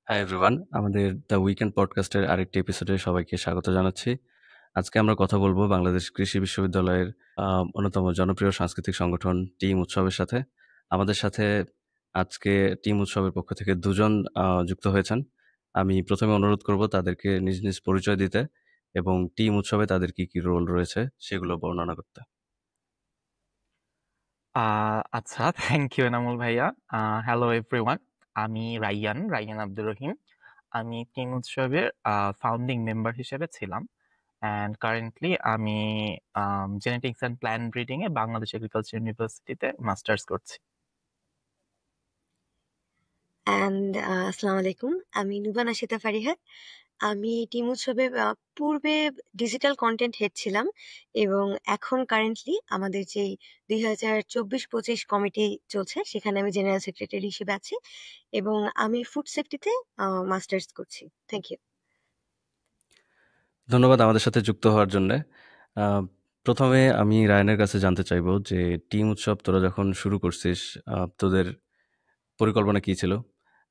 Hi everyone, আমাদের the weekend পডকাস্টের আরেকটি এপিসোডে সবাইকে স্বাগত জানাচ্ছি। আজকে আমরা কথা বলবো বাংলাদেশ কৃষি বিশ্ববিদ্যালয়ের অন্যতম জনপ্রিয় সাংস্কৃতিক সংগঠন টিম উৎসবের সাথে। আমাদের সাথে আজকে টিম উৎসবের পক্ষ থেকে দুজন যুক্ত হয়েছেন। আমি প্রথমে অনুরোধ করব তাদেরকে নিজ নিজ পরিচয় দিতে এবং টিম উৎসবে তাদের কি কি রোল রয়েছে সেগুলো বর্ণনা করতে। আচ্ছা, থ্যাংক ইউ এনামুল ভাইয়া। হ্যালো এভরিওয়ান, আমি রাইয়ান আব্দুর রহিম। আমি টিম উৎসবের ফাউন্ডিং মেম্বার হিসেবে ছিলাম, অ্যান্ড কারেন্টলি আমি genetics and plant breeding A Bangladesh agriculture ইউনিভার্সিটিতে মাস্টার্স করছি। আসসালামু আলাইকুম। আমি নুবান আশিতা ফারিহা। আমি টিম উৎসবে পূর্বে ডিজিটাল কন্টেন্ট হেড ছিলাম এবং এখন কারেন্টলি আমাদের যেই 2024-25 কমিটি চলছে সেখানে আমি জেনারেল সেক্রেটারি হিসেবে আছি এবং আমি ফুড সেফটিতে মাস্টার্স করছি। Thank you. ধন্যবাদ আমাদের সাথে যুক্ত হওয়ার জন্যে। প্রথমে আমি রায়ানের কাছে জানতে চাইবো যে টিম উৎসব তোরা যখন শুরু করছিস, তোদের পরিকল্পনা কী ছিল?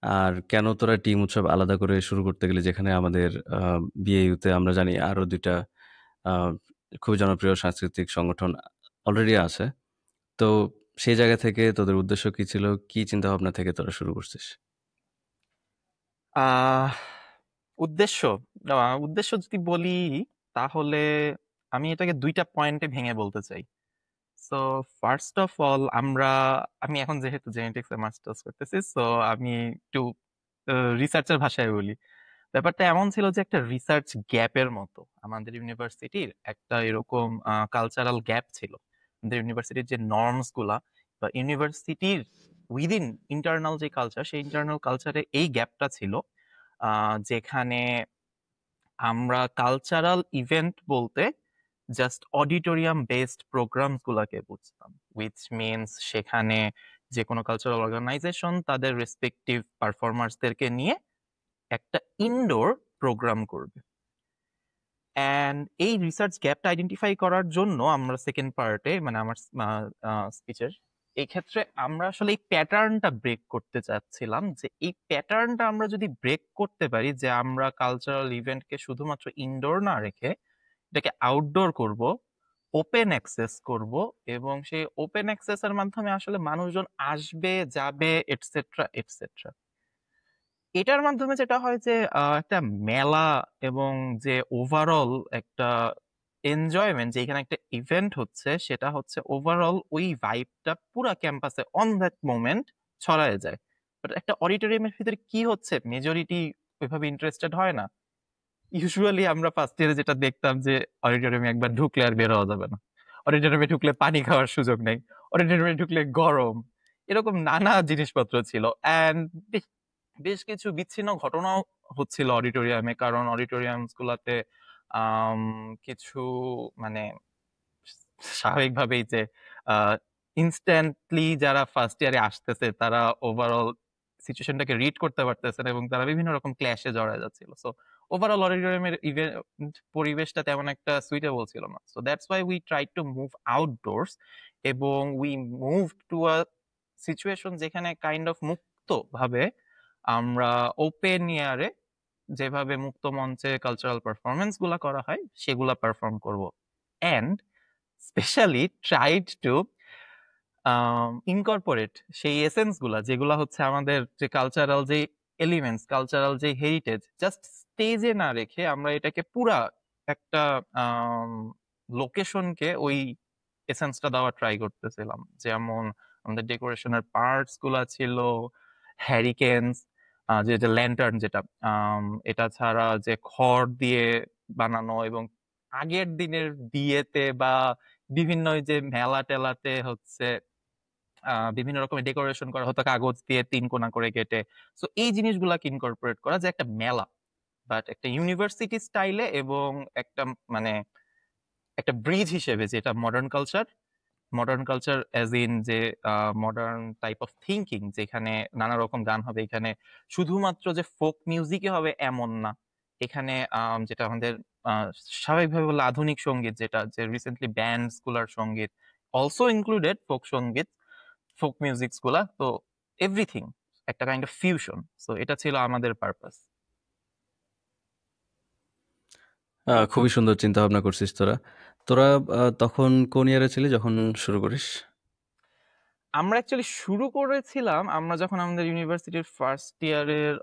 আর কেন তোরা টিম উৎসব আলাদা করে শুরু করতে গেলি, যেখানে আমাদের বিএইউতে আমরা জানি আরও ২ টা আ খুবই জনপ্রিয় সাংস্কৃতিক সংগঠন অলরেডি আছে। তো সেই জায়গা থেকে তোদের উদ্দেশ্য কী ছিল? কী চিন্তাভাবনা থেকে তোরা শুরু করছিস? আহ উদ্দেশ্য উদ্দেশ্য যদি বলি, তাহলে আমি এটাকে দুইটা পয়েন্টে ভেঙে বলতে চাই। সো ফার্স্ট অফ অল, আমি এখন যেহেতু জেনেটিক্স এ মাস্টার্স করতেছি, সো আমি একটু রিসার্চের ভাষায় বলি। ব্যাপারটা এমন ছিল যে একটা রিসার্চ গ্যাপের মতো আমাদের ইউনিভার্সিটির একটা এরকম কালচারাল গ্যাপ ছিল। আমাদের ইউনিভার্সিটির যে নর্মস গুলা বা ইউনিভার্সিটির উইদিন ইন্টারনাল যে কালচার, সেই ইন্টারনাল কালচারে এই গ্যাপটা ছিল, যেখানে আমরা কালচারাল ইভেন্ট বলতে জাস্ট অডিটোরিয়াম বেসড প্রোগ্রামস গুলাকে বুঝতাম, উইচ মিনস সেখানে যে কোনো কালচারাল অর্গানাইজেশন তাদের রেসপেক্টিভ পারফর্মার্সদেরকে নিয়ে একটা ইনডোর প্রোগ্রাম করবে। অ্যান্ড এই রিসার্চ গ্যাপটা আইডেন্টিফাই করার জন্য আমরা সেকেন্ড পার্টে, মানে আমার স্পিচের এই ক্ষেত্রে, আমরা আসলে এই প্যাটার্নটা ব্রেক করতে চাচ্ছিলাম, যে এই প্যাটার্নটা আমরা যদি ব্রেক করতে পারি, যে আমরা কালচারাল ইভেন্টকে শুধুমাত্র ইনডোর না রেখে এটাকে আউটডোর করব, ওপেন অ্যাক্সেস করব, এবং সেই ওপেন অ্যাক্সেসের মাধ্যমে আসলে মানুষজন আসবে, যাবে, এটসেট্রা এটসেট্রা। এটার মাধ্যমে যেটা হয় যে একটা মেলা এবং যে ওভারঅল একটা এনজয়মেন্ট, যে এখানে একটা ইভেন্ট হচ্ছে, সেটা হচ্ছে ওভারঅল ওই ভাইবটা পুরা ক্যাম্পাসে অন দ্যাট মোমেন্ট ছড়ায় যায়। বাট একটা অডিটোরিয়ামের ভিতরে কি হচ্ছে, মেজরিটি ওইভাবে ইন্টারেস্টেড হয় না। ইউজুয়ালি আমরা ফার্স্ট ইয়ারে যেটা দেখতাম, যে অডিটোরিয়ামে একবার ঢুকলে আর বের হওয়া যাবে না, অডিটোরিয়ামে ঢুকলে পানি খাওয়ার সুযোগ নেই, অডিটোরিয়ামে ঢুকলে গরম, এরকম নানা জিনিসপত্র ছিল। অ্যান্ড বেশ কিছু বিচ্ছিন্ন ঘটনাও হচ্ছিল অডিটোরিয়ামে, কারণ অডিটোরিয়ামস গুলাতে আম, কিছু, মানে স্বাভাবিকভাবেই যে ইনস্ট্যান্টলি যারা ফার্স্ট ইয়ারে আসতেছে তারা ওভারঅল সিচুয়েশনটাকে রিড করতে পারতেছে না, এবং তারা বিভিন্ন রকম ক্ল্যাশে জড়ায় যাচ্ছিল। সো ওভারঅল অডিটোরিয়ামের ইভেন্ট পরিবেশটা তেমন একটা সুইটেবল ছিল না। So that's why we try to move outdoors, এবং we move to a situation যেখানে কাইন্ড অফ মুক্ত ভাবে আমরা ওপেন ইয়ারে যেভাবে মুক্ত মঞ্চে কালচারাল পারফরমেন্স গুলা করা হয় সেগুলা পারফর্ম করব, and specially tried to incorporate সেই এসেন্স গুলা, যেগুলা হচ্ছে আমাদের যে কালচারাল যে এলিমেন্টস, কালচারাল যে হেরিটেজ, জাস্ট স্টেজে না রেখে আমরা এটাকে পুরা একটা লোকেশনকে ওই এসেন্সটা দেওয়া ট্রাই করতেছিলাম। যেমন আমাদের ডেকোরেশনের পার্টস গুলা ছিল হ্যারিকেনস, যেটা ল্যান্টার্ন, যেটা এটা ছাড়া যে খড় দিয়ে বানানো, এবং আগের দিনের বিয়েতে বা বিভিন্ন ওই যে মেলা টেলাতে হচ্ছে বিভিন্ন রকমের ডেকোরেশন করা হতো কাগজ দিয়ে 3 কোণা করে কেটে। সো এই জিনিসগুলাকে ইনকর্পোরেট করা, যে একটা মেলা বাট একটা ইউনিভার্সিটি স্টাইলে, এবং একটা, মানে একটা ব্রিজ হিসেবে, যেটা মডার্ন কালচার অ্যাজ ইন যে মডার্ন টাইপ অফ থিঙ্কিং, যেখানে নানা রকম গান হবে। এখানে শুধুমাত্র যে ফোক মিউজিকই হবে এমন না, এখানে যেটা আমাদের আহ, স্বাভাবিকভাবে বললে আধুনিক সঙ্গীত, যেটা যে রিসেন্টলি ব্যান্ডস গুলার সঙ্গীত, অলসো ইনক্লুডেড ফোক সঙ্গীত, ফোক মিউজিকস গুলা, তো এভরিথিং। একটা কাইন্ড অফ ফিউশন। সো এটা ছিল আমাদের পারপাস। খুবই সুন্দর চিন্তা ভাবনা করছিস তোরা। তোরা তখন কোন ইয়ারে ছিলি যখন শুরু করিস? আমরা অ্যাকচুয়ালি শুরু করেছিলাম আমরা যখন আমাদের ইউনিভার্সিটির ফার্স্ট ইয়ারের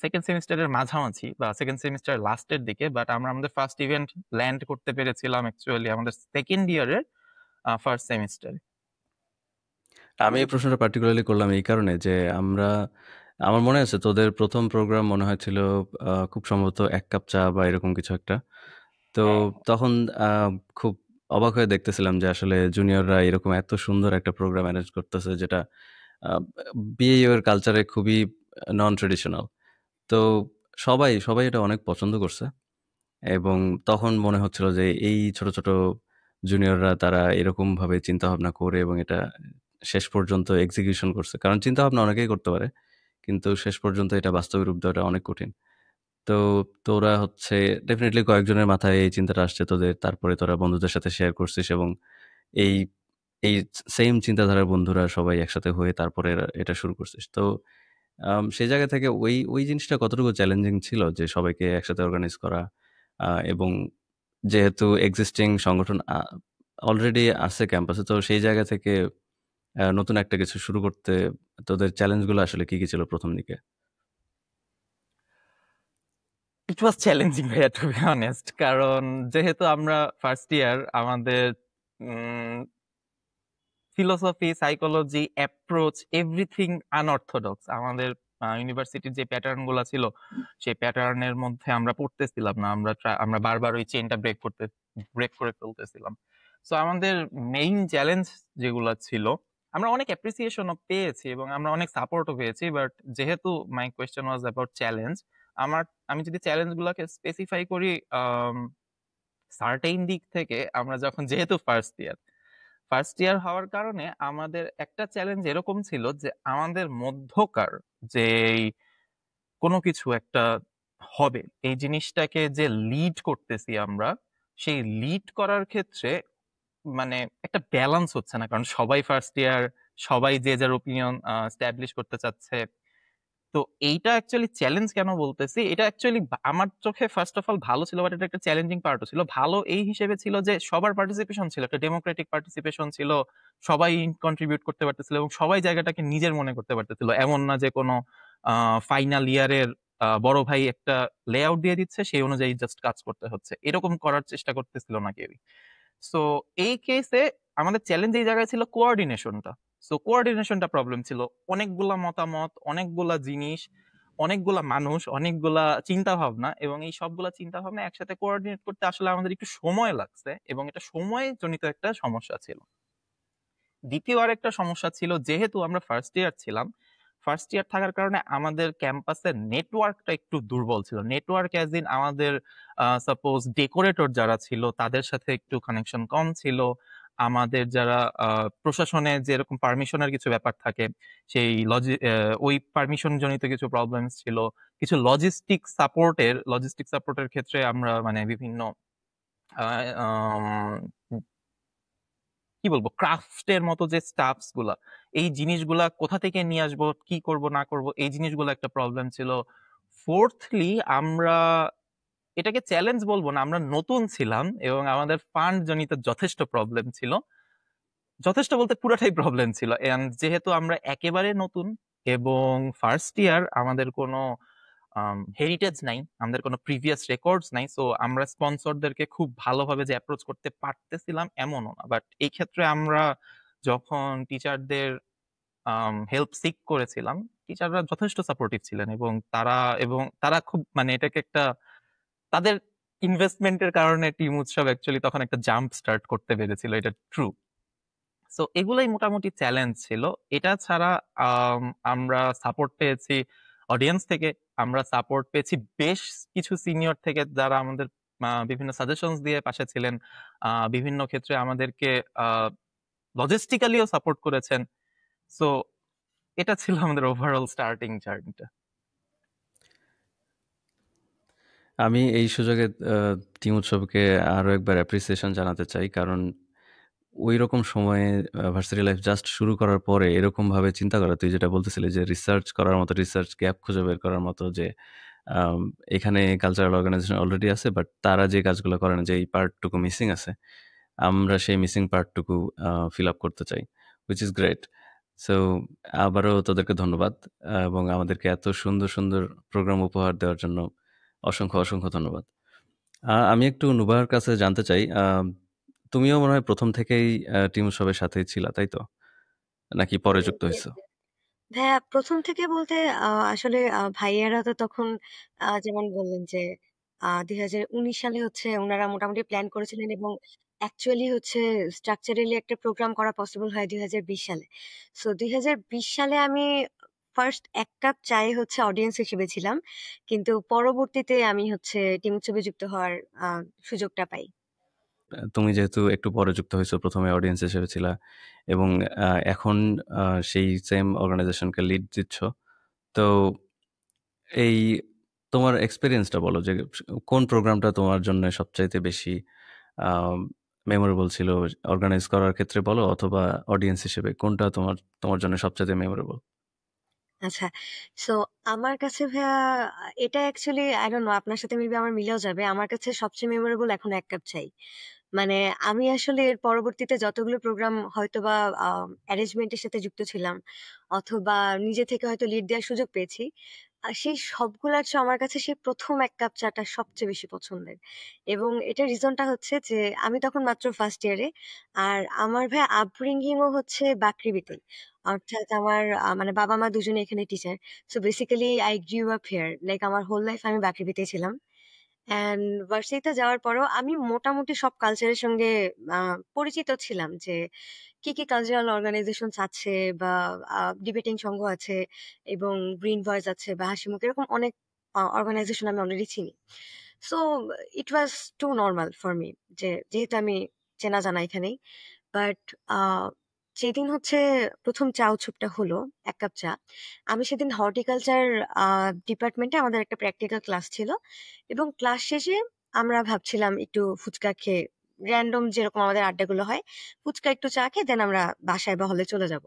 সেকেন্ড সেমিস্টারের মাঝামাঝি বা সেকেন্ড সেমিস্টার লাস্টের দিকে, বাট আমরা আমাদের ফার্স্ট ইভেন্ট ল্যান্ড করতে পেরেছিলাম অ্যাকচুয়ালি আমাদের সেকেন্ড ইয়ারের ফার্স্ট সেমিস্টারে। আমি এই প্রশ্নটা পার্টিকুলারলি করলাম এই কারণে যে আমার মনে আছে তোদের প্রথম প্রোগ্রাম মনে হয়েছিল খুব সম্ভবত এক কাপ চা বা এরকম কিছু একটা। তো তখন খুব অবাক হয়ে দেখতেছিলাম যে আসলে জুনিয়ররা এরকম এত সুন্দর একটা প্রোগ্রাম অ্যারেঞ্জ করতেছে, যেটা বিএইউ এর কালচারে খুবই নন ট্রেডিশনাল। তো সবাই সবাই এটা অনেক পছন্দ করছে, এবং তখন মনে হচ্ছিল যে এই ছোট ছোট জুনিয়ররা তারা এরকম ভাবে চিন্তা ভাবনা করে এবং এটা শেষ পর্যন্ত এক্সিকিউশন করছে। কারণ চিন্তা ভাবনা অনেকেই করতে পারে, কিন্তু শেষ পর্যন্ত এটা বাস্তবে রূপ দেওয়াটা অনেক কঠিন। তো তোরা হচ্ছে ডেফিনেটলি কয়েকজনের মাথায় এই চিন্তাটা আসছে তোদের, তারপরে তোরা বন্ধুদের সাথে শেয়ার করছিস, এবং এই এই সেম চিন্তাধারার বন্ধুরা সবাই একসাথে হয়ে তারপরে এটা শুরু করছিস। তো সেই জায়গা থেকে ওই জিনিসটা কতটুকু চ্যালেঞ্জিং ছিল যে সবাইকে একসাথে অর্গানাইজ করা, এবং যেহেতু এক্সিস্টিং সংগঠন অলরেডি আছে ক্যাম্পাসে, তো সেই জায়গা থেকে নতুন একটা কিছু শুরু করতে তোদের চ্যালেঞ্জগুলো আসলে কি কি ছিল প্রথম দিকে? ইট ওয়াজ চ্যালেঞ্জিং ভাইয়া, টু বি অনেস্ট। কারণ যেহেতু আমরা ফার্স্ট ইয়ার, আমাদের philosophy, psychology, approach, everything unorthodox. আমাদের ইউনিভার্সিটির যে প্যাটার্ন গুলা ছিল সেই প্যাটার্নের মধ্যে আমরা পড়তেছিলাম না। আমরা বারবার ওই চেইনটা ব্রেক করে ফেলতেছিলাম। সো আমাদের মেইন চ্যালেঞ্জ যেগুলা ছিল, আমরা অনেক অ্যাপ্রিসিয়েশনও পেয়েছি এবং আমরা অনেক সাপোর্টও পেয়েছি, বাট যেহেতু my question was about challenge, আমি যদি চ্যালেঞ্জ গুলাকে স্পেসিফাই করি, সার্টেইন দিক থেকে আমরা যখন, যেহেতু ফার্স্ট ইয়ার হওয়ার কারণে আমাদের একটা চ্যালেঞ্জ এরকম ছিল যে আমাদের মধ্যকার যে কোনো কিছু একটা হবে, এই জিনিসটাকে যে লিড করতেছি আমরা, সেই লিড করার ক্ষেত্রে মানে একটা ব্যালেন্স হচ্ছে না। কারণ সবাই ফার্স্ট ইয়ার, সবাই যে যার ওপিনিয়ন স্ট্যাবলিশ করতে চাচ্ছে। তো এইটা অ্যাকচুয়ালি চ্যালেঞ্জ কেন বলতেছি, এটা অ্যাকচুয়ালি আমার চোখে ফার্স্ট অফ অল ভালো ছিল, বাট এটা একটা চ্যালেঞ্জিং পার্টও ছিল। ভালো এই হিসেবে ছিল যে সবার পার্টিসিপেশন ছিল, একটা ডেমোক্রেটিক পার্টিসিপেশন ছিল, সবাই কন্ট্রিবিউট করতে পারতেছিল এবং সবাই জায়গাটাকে নিজের মনে করতে পারতেছিল। এমন না যে কোনো ফাইনাল ইয়ারের বড় ভাই একটা লেআউট দিয়ে দিচ্ছে, সেই অনুযায়ী জাস্ট কাজ করতে হচ্ছে, এরকম করার চেষ্টা করতেছিল না কেউই। সো এই কেসে আমাদের চ্যালেঞ্জ এই জায়গায় ছিল কোঅর্ডিনেশনটা। সো কোঅর্ডিনেশনটা প্রবলেম ছিল। অনেকগুলা মতামত, অনেকগুলা জিনিস, অনেকগুলা মানুষ, অনেকগুলা চিন্তা ভাবনা, এবং এই সবগুলা চিন্তা ভাবনা একসাথে কোঅর্ডিনেট করতে আসলে আমাদের একটু সময় লাগছে, এবং এটা সময় জনিত একটা সমস্যা ছিল। দ্বিতীয় আরেকটা সমস্যা ছিল, যেহেতু আমরা ফার্স্ট ইয়ার ছিলাম, ফার্স্ট ইয়ার থাকার কারণে আমাদের ক্যাম্পাসের নেটওয়ার্কটা একটু দুর্বল ছিল। নেটওয়ার্ক অ্যাজ ইন আমাদের সাপোজ ডেকোরেটর যারা ছিল তাদের সাথে একটু কানেকশন কম ছিল। আমাদের যারা প্রশাসনে যেরকম পারমিশনের কিছু ব্যাপার থাকে, সেই ওই পারমিশন জনিত কিছু প্রবলেমস ছিল। কিছু লজিস্টিক সাপোর্টের ক্ষেত্রে আমরা মানে বিভিন্ন আহ, আম, কি বলবো, ক্রাফটের মতো যে স্টাফস গুলা, এই জিনিসগুলা কোথা থেকে নিয়ে আসবো, কি করব না করব, এই জিনিসগুলো একটা প্রবলেম ছিল। ফোর্থলি, আমরা এটাকে চ্যালেঞ্জ বলবো না, আমরা নতুন ছিলাম এবং আমাদের ফান্ড জনিত যথেষ্ট প্রবলেম ছিল। যথেষ্ট বলতে পুরাটাই প্রবলেম ছিল। And যেহেতু আমরা একেবারে নতুন এবং ফার্স্ট ইয়ার, আমাদের কোনো হেরিটেজ নাই, আমাদের কোনো প্রিভিয়াস রেকর্ডস নাই, সো আমরা স্পন্সরদেরকে খুব ভালোভাবে যে অ্যাপ্রোচ করতে পারতেছিলাম এমনও না। বাট এই ক্ষেত্রে আমরা যখন টিচারদের হেল্প সিক করেছিলাম, টিচাররা যথেষ্ট সাপোর্টিভ ছিলেন, এবং তারা খুব মানে এটাকে একটা তাদের ইনভেস্টমেন্টের কারণে টিম উৎসব অ্যাকচুয়ালি তখন একটা জাম্প স্টার্ট করতে পেরেছিল, এটা ট্রু। সো এগুলাই মোটামুটি চ্যালেঞ্জ ছিল। এটা ছাড়া আম, আমরা সাপোর্ট পেয়েছি অডিয়েন্স থেকে, আমরা সাপোর্ট পেয়েছি বেশ কিছু সিনিয়র থেকে, যারা আমাদের বিভিন্ন সাজেশনস দিয়ে পাশে ছিলেন, বিভিন্ন ক্ষেত্রে আমাদেরকে লজিস্টিক্যালিও সাপোর্ট করেছেন। সো এটা ছিল আমাদের ওভারঅল স্টার্টিং জার্নিটা। আমি এই সুযোগে টিম উৎসবকে আরো একবার অ্যাপ্রিসিয়েশন জানাতে চাই, কারণ ওই রকম সময়ে ভার্সিটি লাইফ জাস্ট শুরু করার পরে এরকম ভাবে চিন্তা করা, তুই যেটা বলতেছিলি যে রিসার্চ করার মতো, রিসার্চ গ্যাপ খুঁজে বের করার মতো, যে আম, এখানে কালচারাল অর্গানাইজেশন অলরেডি আছে, বাট তারা যে কাজগুলো করে না, যে এই পার্টটুকু মিসিং আছে, আমরা সেই মিসিং পার্টটুকু ফিল আপ করতে চাই, হুইচ ইজ গ্রেট। সো আবারও তোদেরকে ধন্যবাদ, এবং আমাদেরকে এত সুন্দর সুন্দর প্রোগ্রাম উপহার দেওয়ার জন্য অসংখ্য অসংখ্য ধন্যবাদ। আমি একটু নুবার কাছে জানতে চাই, তুমিও মনে হয় প্রথম থেকেই টিম উৎসবের সাথেই ছিলা, তাই তো? নাকি পরে যুক্ত হয়েছো? ভাইয়া প্রথম থেকে বলতে আসলে ভাইয়ারা তো তখন যেমন বললেন যে 2019 সালে হচ্ছে ওনারা মোটামুটি প্ল্যান করেছিলেন, এবং অ্যাকচুয়ালি হচ্ছে স্ট্রাকচারালি একটা প্রোগ্রাম করা পসিবল হয় 2020 সালে। সো 2020 সালে আমি ফার্স্ট এক কাপ চায়ে হচ্ছে অডিয়েন্স হিসেবে ছিলাম, কিন্তু পরবর্তীতে আমি হচ্ছে টিম উৎসবে যুক্ত হওয়ার সুযোগটা পাই। তুমি যেহেতু একটু পরে যুক্ত হয়েছো, প্রথমে অডিয়েন্স হিসেবে ছিলা, এবং এখন সেই সেম অর্গানাইজেশনকে লিড দিচ্ছ, তো এই তোমার এক্সপিরিয়েন্সটা বলো, যে কোন প্রোগ্রামটা তোমার জন্য সবচাইতে বেশি মেমোরেবল ছিল, অর্গানাইজ করার ক্ষেত্রে বলো অথবা অডিয়েন্স হিসেবে, কোনটা তোমার তোমার জন্য সবচাইতে মেমোরেবল? আচ্ছা, সো আমার কাছে ভাইয়া এটা অ্যাকচুয়ালি আই ডোন্ট নো, আপনার সাথে মেবি আমার মিলেও যাবে। আমার কাছে সবচেয়ে মেমোরেবল এখন এক কাপ চাই। মানে আমি আসলে এর পরবর্তীতে যতগুলো প্রোগ্রাম হয়তোবা অ্যারেঞ্জমেন্টের সাথে যুক্ত ছিলাম, অথবা নিজে থেকে হয়তো লিড দেওয়ার সুযোগ পেয়েছি, সেই সবগুলার চেয়ে আমার কাছে সেই প্রথম এক কাপ চাটা সবচেয়ে বেশি পছন্দের। এবং এটার রিজনটা হচ্ছে যে আমি তখন মাত্র ফার্স্ট ইয়ারে, আর আমার ভাই আপব্রিঙ্গিংও হচ্ছে বাকৃবিতে, অর্থাৎ আমার মানে বাবা মা দুজনে এখানে teacher. So basically I grew up here, like আমার হোল লাইফ আমি বাকৃবিতে ছিলাম। অ্যান্ড ভার্সিটিতে যাওয়ার পরও আমি মোটামুটি সব কালচারের সঙ্গে পরিচিত ছিলাম, যে কি কি কালচারাল অর্গানাইজেশন আছে, বা ডিবেটিং সংঘ আছে, এবং গ্রিন ভয়েস আছে, বা হাসিমুখ, এরকম অনেক অর্গানাইজেশন আমি অলরেডি চিনি। So it was too normal for me, যে যেহেতু আমি চেনা জানা এখানেই। বাট যেদিন হচ্ছে প্রথম চা উৎসবটা হলো, এক কাপ চা, আমি সেদিন হর্টিকালচার ডিপার্টমেন্টে আমাদের একটা প্র্যাকটিক্যাল ক্লাস ছিল, এবং ক্লাস শেষে আমরা ভাবছিলাম একটু ফুচকা খেয়ে, র্যান্ডম যেরকম আমাদের আড্ডাগুলো হয়, ফুচকা একটু চা খেয়ে দেন আমরা বাসায় বা হলে চলে যাব।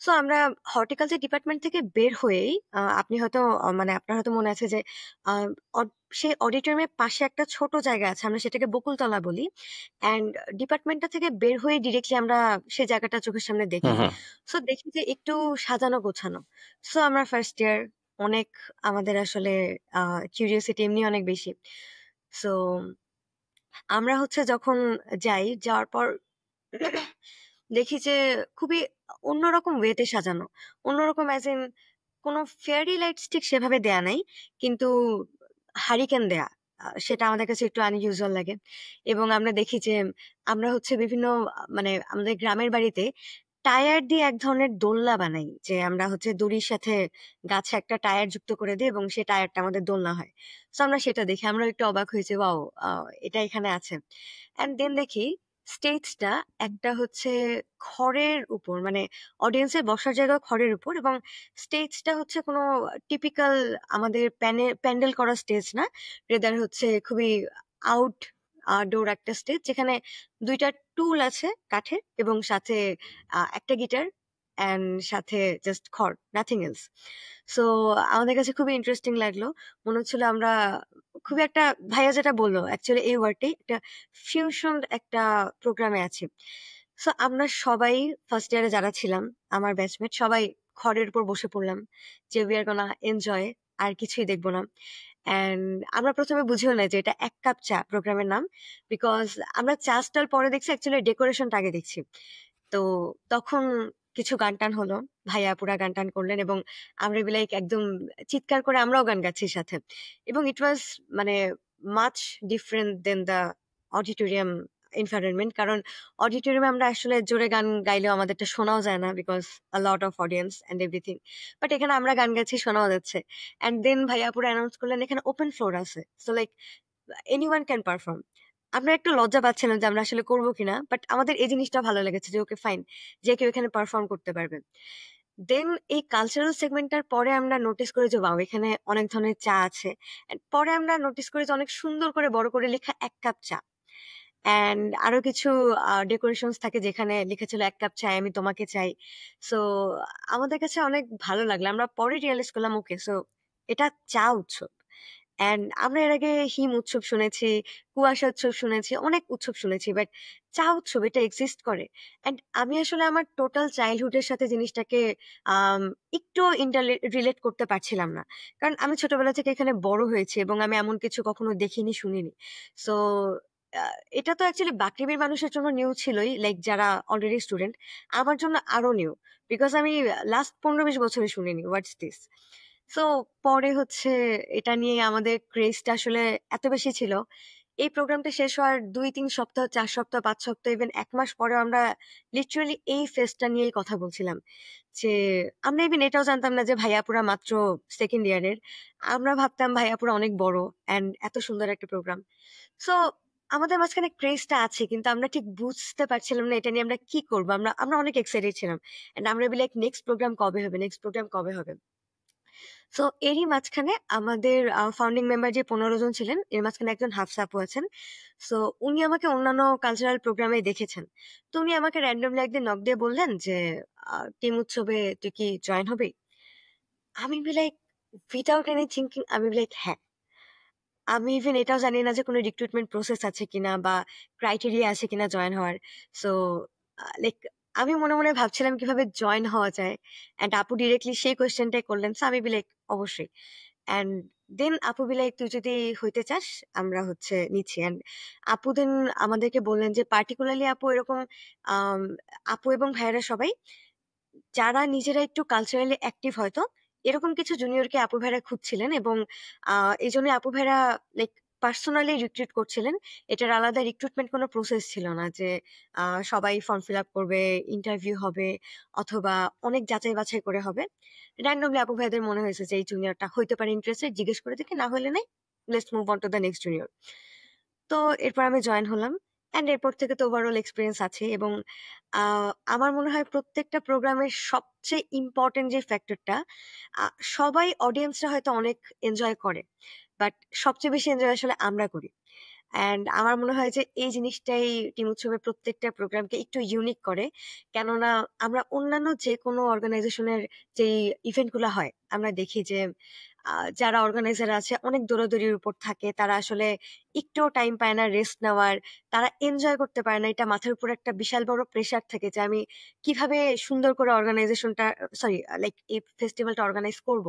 সো আমরা হর্টিকালচার ডিপার্টমেন্ট থেকে বের হয়েই আপনি হয়তো মানে আপনার হয়তো মনে আছে যে আহ, সেই অডিটোরিয়ামের পাশে একটা ছোট জায়গা আছে, আমরা সেটাকে বকুলতলা বলি। অ্যান্ড ডিপার্টমেন্টটা থেকে বের হয়ে ডিরেক্টলি আমরা সেই জায়গাটা চোখের সামনে হুম দেখি। হুম। সো দেখি যে একটু সাজানো গোছানো। সো আমরা ফার্স্ট ইয়ার, অনেক আমাদের আসলে কিউরিওসিটি এমনি অনেক বেশি। সো আমরা হচ্ছে যখন যাই, যাওয়ার পর দেখি যে খুবই অন্যরকম ওয়েতে সাজানো, অন্যরকম অ্যাজ ইন কোনো ফেয়ারি লাইটস ঠিক সেভাবে দেয়া নাই, কিন্তু হারিকেন দেয়া, সেটা আমাদের কাছে একটু আনইউজুয়াল লাগে। এবং আমরা দেখি যে আমরা হচ্ছে বিভিন্ন মানে আমাদের গ্রামের বাড়িতে টায়ার দিয়ে এক ধরনের দোলনা বানাই, যে আমরা হচ্ছে দড়ির সাথে গাছে একটা টায়ার যুক্ত করে দিই এবং সেই টায়ারটা আমাদের দোলনা হয়। তো আমরা সেটা দেখি, আমরা একটু অবাক হয়েছি, ওয়াও, এটা এখানে আছে। অ্যান্ড দেন দেখি স্টেজটা একটা হচ্ছে খড়ের উপর, মানে অডিয়েন্সের বসার জায়গা খড়ের উপর, এবং স্টেজটা হচ্ছে কোনো টিপিক্যাল আমাদের প্যান্ডেল করা স্টেজ না, রেদার হচ্ছে খুবই আউট ডোর একটা স্টেজ, যেখানে দুইটা টুল আছে কাঠের, এবং সাথে একটা গিটার, অ্যান্ড সাথে জাস্ট খড়, নাথিং এলস। সো আমাদের কাছে খুবই ইন্টারেস্টিং লাগলো। মনে হচ্ছিল আমরা খুবই একটা, ভাইয়া যেটা বললো অ্যাকচুয়ালি এই ওয়ার্ডটাই, একটা ফিউশন একটা প্রোগ্রামে আছি। সো আমরা সবাই ফার্স্ট ইয়ারে যারা ছিলাম, আমার ব্যাচমেট সবাই খড়ের উপর বসে পড়লাম, যে উই আর গোনা এনজয়, আর কিছুই দেখবো না। অ্যান্ড আমরা প্রথমে বুঝিও না যে এটা এক কাপ চা প্রোগ্রামের নাম, বিকজ আমরা চা স্টল পরে দেখছি, অ্যাকচুয়ালি ডেকোরেশনটা আগে দেখছি। তো তখন কিছু গান টান হলো, ভাইয়া পুরা গান টান করলেন, এবং আমরা লাইক একদম চিৎকার করে আমরাও গান গাচ্ছি সাথে। এবং ইট ওয়াজ মানে much different than the auditorium environment, কারণ অডিটোরিয়ামে আমরা আসলে জোরে গান গাইলেও আমাদেরটা শোনাও যায় না, because a lot of audience and everything. But এখানে আমরা গান গাচ্ছি, শোনাও যাচ্ছে। অ্যান্ড দেন ভাইয়া পুরো অ্যানাউন্স করলেন এখানে ওপেন ফ্লোর আছে, so like anyone can perform. আমরা একটু লজ্জা পাচ্ছিলাম যে আমরা আসলে করবো কিনা, বাট আমাদের এই জিনিসটা ভালো লেগেছে যে ওকে ফাইন, যে কেউ এখানে পারফর্ম করতে পারবে। দেন এই কালচারাল সেগমেন্টটার পরে আমরা নোটিস করি যে বাও, এখানে অনেক ধরনের চা আছে। And পরে আমরা নোটিস করি যে অনেক সুন্দর করে বড় করে লেখা এক কাপ চা। অ্যান্ড আরো কিছু ডেকোরেশনস থাকে যেখানে লেখা ছিল এক কাপ চাই আমি তোমাকে চাই। সো আমাদের কাছে অনেক ভালো লাগলো। আমরা পরে রিয়েলাইজ করলাম ওকে সো এটা চা উৎসব। অ্যান্ড আমরা এর আগে হিম উৎসব শুনেছি, কুয়াশা উৎসব শুনেছি, অনেক উৎসব শুনেছি, বাট চা উৎসব এটা এক্সিস্ট করে। অ্যান্ড আমি আসলে আমার টোটাল চাইল্ডহুডের সাথে জিনিসটাকে আম, একটু রিলেট করতে পারছিলাম না, কারণ আমি ছোটবেলা থেকে এখানে বড় হয়েছি এবং আমি এমন কিছু কখনো দেখিনি শুনিনি। সো এটা তো অ্যাকচুয়ালি বাকৃবির মানুষের জন্য নিউ ছিলই, লাইক যারা অলরেডি স্টুডেন্ট। আমার জন্য আরো নিউ, বিকজ আমি লাস্ট 15-20 বছরে শুনিনি হোয়াটস দিস। সো পরে হচ্ছে এটা নিয়ে আমাদের ক্রেজটা আসলে এত বেশি ছিল। এই প্রোগ্রামটা শেষ হওয়ার 2-3 সপ্তাহ, 4 সপ্তাহ, 5 সপ্তাহ, ইভেন 1 মাস পরে আমরা লিটারালি এই ফেস্টটা নিয়েই কথা বলছিলাম। যে আমরা ইভেন এটাও জানতাম না যে ভাইয়াপুরা মাত্র সেকেন্ড ইয়ারের। আমরা ভাবতাম ভাইয়াপুরা অনেক বড় অ্যান্ড এত সুন্দর একটা প্রোগ্রাম। সো আমাদের মাঝখানে ক্রেজটা আছে, কিন্তু আমরা ঠিক বুঝতে পারছিলাম না এটা নিয়ে আমরা কি করবো। আমরা আমরা অনেক এক্সাইটেড ছিলাম এন্ড আমরা লাইক নেক্সট প্রোগ্রাম কবে হবে, নেক্সট প্রোগ্রাম কবে হবে। সো এরই মাঝখানে আমাদের ফাউন্ডিং মেম্বার যে 15 জন ছিলেন, এর মাঝখানে একজন হাফসা আপু আছেন। সো উনি আমাকে অন্যান্য কালচারাল প্রোগ্রামে দেখেছেন। তো উনি আমাকে র্যান্ডমলি একদিন নক দিয়ে বললেন যে টিম উৎসবে তুই কি জয়েন হবি। আমি be like without any thinking আমি বি লাইক হ্যাঁ। আমি ইভেন এটাও জানি না যে কোনো রিক্রুটমেন্ট প্রসেস আছে কিনা বা ক্রাইটেরিয়া আছে কিনা জয়েন হওয়ার। সো লাইক আমি মনে মনে ভাবছিলাম কিভাবে জয়েন হওয়া যায়, অ্যান্ড আপু ডিরেক্টলি সেই কোয়েশ্চেনটাই করলেন। সো আমি বি লাইক অবশ্যই। অ্যান্ড দেন আপু বি লাইক তুই যদি হইতে চাস আমরা হচ্ছে নিচ্ছি। অ্যান্ড আপু দেন আমাদেরকে বললেন যে পার্টিকুলারলি আপু এরকম আম, আপু এবং ভাইয়েরা সবাই যারা নিজেরা একটু কালচারালি অ্যাক্টিভ হয়তো এরকম কিছু জুনিয়রকে আপু ভাইরা খুঁজছিলেন, এবং এই জন্য আপু ভাইরা লাইক পার্সোনালি রিক্রুট করছিলেন। এটার আলাদা রিক্রুটমেন্ট কোনো প্রসেস ছিল না যে সবাই ফর্ম ফিল আপ করবে, ইন্টারভিউ হবে, অথবা অনেক যাচাই বাছাই করে হবে। র্যান্ডমলি আপু ভাইদের মনে হয়েছে যে এই জুনিয়রটা হইতে পারে ইন্টারেস্টেড, জিজ্ঞেস করে দেখে, না হলে নাই, let's move on to the next junior. তো এরপর আমি জয়েন হলাম। অ্যান্ড এরপর থেকে তো ওভারঅল এক্সপিরিয়েন্স আছে। এবং আমার মনে হয় প্রত্যেকটা প্রোগ্রামের সবচেয়ে ইম্পর্টেন্ট যে ফ্যাক্টরটা, সবাই অডিয়েন্সরা হয়তো অনেক এনজয় করে, বাট সবচেয়ে বেশি এনজয় আসলে আমরা করি। অ্যান্ড আমার মনে হয় যে এই জিনিসটাই টিম উৎসবের প্রত্যেকটা প্রোগ্রামকে একটু ইউনিক করে। কেননা আমরা অন্যান্য যে কোনো অর্গানাইজেশনের যে ইভেন্টগুলো হয় আমরা দেখি যে যারা অর্গানাইজার আছে অনেক দৌড়াদৌড়ির উপর থাকে, তারা আসলে একটু টাইম পায় না রেস্ট নেওয়ার, তারা এনজয় করতে পারে না। এটা মাথার উপর একটা বিশাল বড় প্রেশার থাকে যে আমি কিভাবে সুন্দর করে অর্গানাইজেশনটা, সরি লাইক এই ফেস্টিভ্যালটা অর্গানাইজ করব।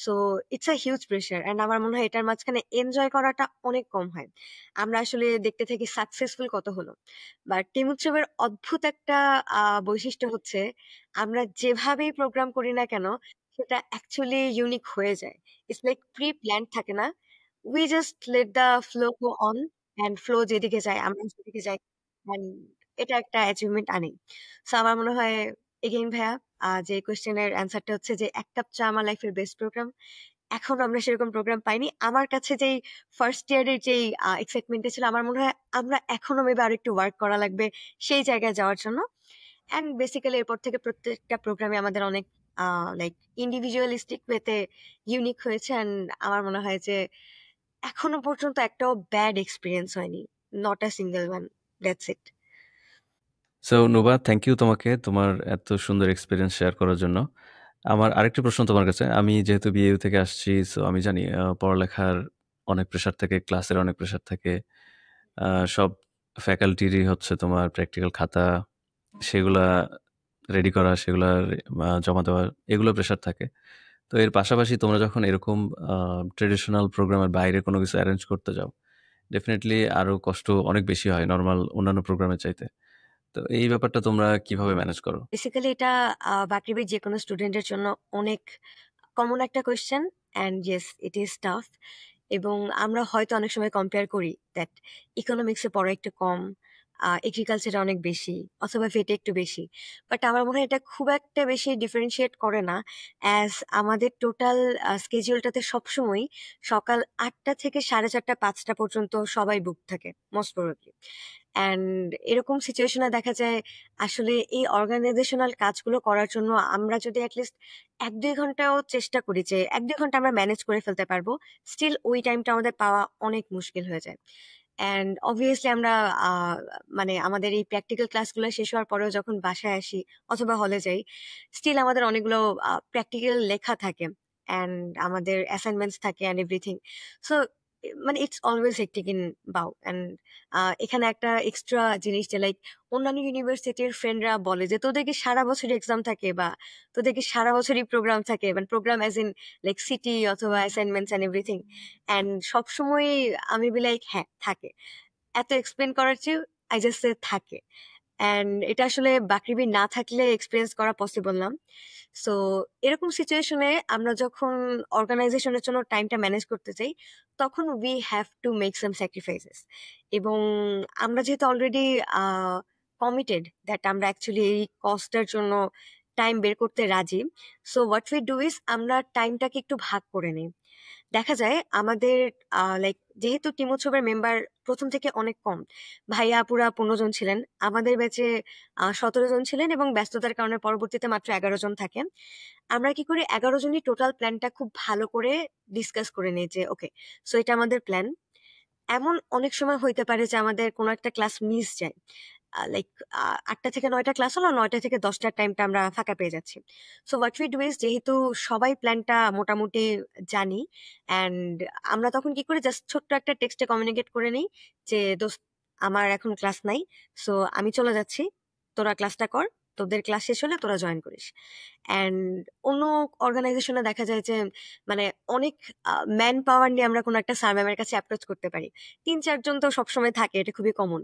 So it's a huge pressure, and আমার মনে হয় এটার মাঝখানে এনজয় করাটা অনেক কম হয়। আমরা আসলে দেখতে থাকি সাকসেসফুল কত হলো। বাট টিম উৎসবের অদ্ভুত একটা বৈশিষ্ট্য হচ্ছে আমরা যেভাবেই প্রোগ্রাম করি না কেন সেটা অ্যাকচুয়ালি ইউনিক হয়ে যায়। ইটস লাইক প্রি প্ল্যান থাকে না, we just let the flow go on, and flow যেদিকে যায় আমরা সেদিকে যাই। অ্যান্ড এটা একটা অ্যাচিভমেন্ট আনি। সো আমার মনে হয় এগেইন ভাইয়া যে কোয়েশ্চেনের অ্যান্সারটা হচ্ছে যে এক কাপ চা আমার লাইফের বেস্ট প্রোগ্রাম। এখন আমরা সেরকম প্রোগ্রাম পাইনি। আমার কাছে যেই ফার্স্ট ইয়ারের যেই এক্সাইটমেন্টটা ছিল, আমার মনে হয় আমরা এখনো মেবি আরো একটু ওয়ার্ক করা লাগবে সেই জায়গায় যাওয়ার জন্য। অ্যান্ড বেসিক্যালি এরপর থেকে প্রত্যেকটা প্রোগ্রামে আমাদের অনেক লাইক ইন্ডিভিজুয়ালিস্টিক ওয়েতে ইউনিক হয়েছে। অ্যান্ড আমার মনে হয় যে এখনো পর্যন্ত একটাও ব্যাড এক্সপিরিয়েন্স হয়নি, not a single one. That's it. So Nuba, thank you তোমাকে তোমার এত সুন্দর এক্সপিরিয়েন্স শেয়ার করার জন্য। আমার আরেকটি প্রশ্ন তোমার কাছে। আমি যেহেতু বিএইউ থেকে আসছি, সো আমি জানি পড়ালেখার অনেক প্রেশার থাকে, ক্লাসের অনেক প্রেশার থাকে। সব ফ্যাকাল্টিরই হচ্ছে তোমার প্র্যাকটিক্যাল খাতা, সেগুলা রেডি করা, সেগুলা জমা দেওয়া, এগুলো প্রেশার থাকে। তো এর পাশাপাশি তোমরা যখন এরকম ট্রেডিশনাল প্রোগ্রামের বাইরে কোনো কিছু অ্যারেঞ্জ করতে যাও, ডেফিনেটলি আরো কষ্ট অনেক বেশি হয় নরমাল অন্যান্য প্রোগ্রামের চাইতে। তো এই ব্যাপারটা তোমরা কিভাবে ম্যানেজ করো? বেসিক্যালি এটা বাকৃবির যে কোনো স্টুডেন্টের জন্য অনেক কমন একটা question, and yes it is tough. এবং আমরা হয়তো অনেক সময় কম্পেয়ার করি দ্যাট ইকোনমিক্সে পড়া একটু কম, এগ্রিকালচারে অনেক বেশি, অথবা ফেটে একটু বেশি। বাট আমার মনে হয় এটা খুব একটা বেশি ডিফারেন্সিয়েট করে না, অ্যাজ আমাদের টোটাল স্কেজিউলটাতে সবসময় সকাল 8টা থেকে 4:30-5টা পর্যন্ত সবাই বুক থাকে মোস্ট প্রবাবলি। অ্যান্ড এরকম সিচুয়েশনে দেখা যায় আসলে এই অর্গানাইজেশনাল কাজগুলো করার জন্য আমরা যদি অ্যাটলিস্ট 1-2 ঘন্টাও চেষ্টা করি যে 1-2 ঘন্টা আমরা ম্যানেজ করে ফেলতে পারবো, স্টিল ওই টাইমটা আমাদের পাওয়া অনেক মুশকিল হয়ে যায়। অ্যান্ড অবভিয়াসলি আমরা মানে আমাদের এই প্র্যাকটিক্যাল ক্লাসগুলো শেষ হওয়ার পরেও যখন বাসায় আসি অথবা হলে যাই, স্টিল আমাদের অনেকগুলো প্র্যাকটিক্যাল লেখা থাকে অ্যান্ড আমাদের অ্যাসাইনমেন্টস থাকে অ্যান্ড এভরিথিং। সো মানে ইটস অলওয়েজ হেক্টিক ইন বাউ। অ্যান্ড এখানে একটা এক্সট্রা জিনিস যে লাইক অন্যান্য ইউনিভার্সিটির ফ্রেন্ডরা বলে যে তোদেরকে সারা বছর এক্সাম থাকে বা তোদেরকে সারা বছরই প্রোগ্রাম থাকে, মানে programme as in like CT অথবা অ্যাসাইনমেন্টস অ্যান্ড এভরিথিং। অ্যান্ড সবসময় আমি বি লাইক হ্যাঁ থাকে, এত এক্সপ্লেন করার চেয়ে আই জাস্ট সে থাকে। অ্যান্ড এটা আসলে বাকৃবি না থাকলে এক্সপিরিয়েন্স করা পসিবল না। সো এরকম সিচুয়েশনে আমরা যখন অর্গানাইজেশনের জন্য টাইমটা ম্যানেজ করতে চাই তখন we have to make some sacrifices. এবং আমরা যেহেতু অলরেডি কমিটেড দ্যাট আমরা অ্যাকচুয়ালি এই কস্টের জন্য টাইম বের করতে রাজি, so what we do is আমরা টাইমটাকে একটু ভাগ করে নিই। দেখা যায় আমাদের লাইক যেহেতু টিম উৎসবের মেম্বার প্রথম থেকে অনেক কম, ভাইয়া আপুরা 15 জন ছিলেন, আমাদের ব্যাচে 17 জন ছিলেন এবং ব্যস্ততার কারণে পরবর্তীতে মাত্র 11 জন থাকেন। আমরা কি করি 11 জনই টোটাল প্ল্যানটা খুব ভালো করে ডিসকাস করে নিই যে ওকে সো এটা আমাদের প্ল্যান। এমন অনেক সময় হইতে পারে যে আমাদের কোনো একটা ক্লাস মিস যায়, লাইক 8টা থেকে 9টা ক্লাস হলো, 9টা থেকে 10টার টাইমটা আমরা ফাঁকা পেয়ে যাচ্ছি। So what we do is যেহেতু সবাই প্ল্যানটা মোটামুটি জানি, অ্যান্ড আমরা তখন কি করি জাস্ট ছোট্ট একটা টেক্সটে কমিউনিকেট করে নিই যে দোস্ত আমার এখন ক্লাস নাই, সো আমি চলে যাচ্ছি, তোরা ক্লাসটা কর, তোদের ক্লাস শেষ হলে তোরা জয়েন করিস। অ্যান্ড অন্য অর্গানাইজেশনে দেখা যায় যে মানে অনেক ম্যান পাওয়ার নিয়ে আমরা কোনো একটা স্যার ম্যামের কাছে অ্যাপ্রোচ করতে পারি, 3-4 জন তো সবসময় থাকে, এটা খুবই কমন।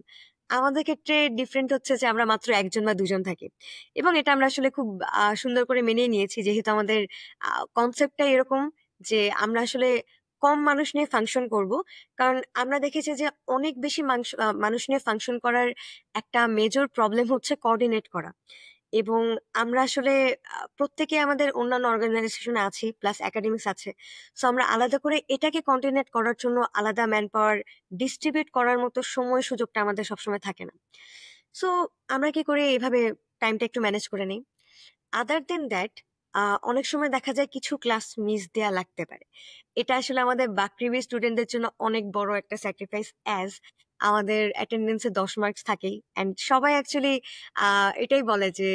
আমাদের ক্ষেত্রে ডিফারেন্ট হচ্ছে যে আমরা মাত্র 1 জন বা 2 জন থাকি এবং এটা আমরা আসলে খুব সুন্দর করে মেনে নিয়েছি যেহেতু আমাদের কনসেপ্টটা এরকম যে আমরা আসলে কম মানুষ নিয়ে ফাংশন করব। কারণ আমরা দেখেছি যে অনেক বেশি মানুষ নিয়ে ফাংশন করার একটা মেজর প্রবলেম হচ্ছে কোঅর্ডিনেট করা। এবং আমরা আসলে প্রত্যেকে আমাদের অন্যান্য অর্গানাইজেশনে আছি, প্লাস একাডেমিক্স আছে। সো আমরা আলাদা করে এটাকে কন্টিনেট করার জন্য আলাদা ম্যান পাওয়ার ডিস্ট্রিবিউট করার মতো সময় সুযোগটা আমাদের সবসময় থাকে না। সো আমরা কি করি এভাবে টাইমটা একটু ম্যানেজ করে নিই। আদার দেন দ্যাট অনেক সময় দেখা যায় কিছু ক্লাস মিস দেয়া লাগতে পারে। এটা আসলে আমাদের বাকৃবি স্টুডেন্টদের জন্য অনেক বড় একটা স্যাক্রিফাইস, অ্যাজ আমাদের অ্যাটেন্ডেন্সে 10 মার্কস থাকেই অ্যান্ড সবাই অ্যাকচুয়ালি এটাই বলে যে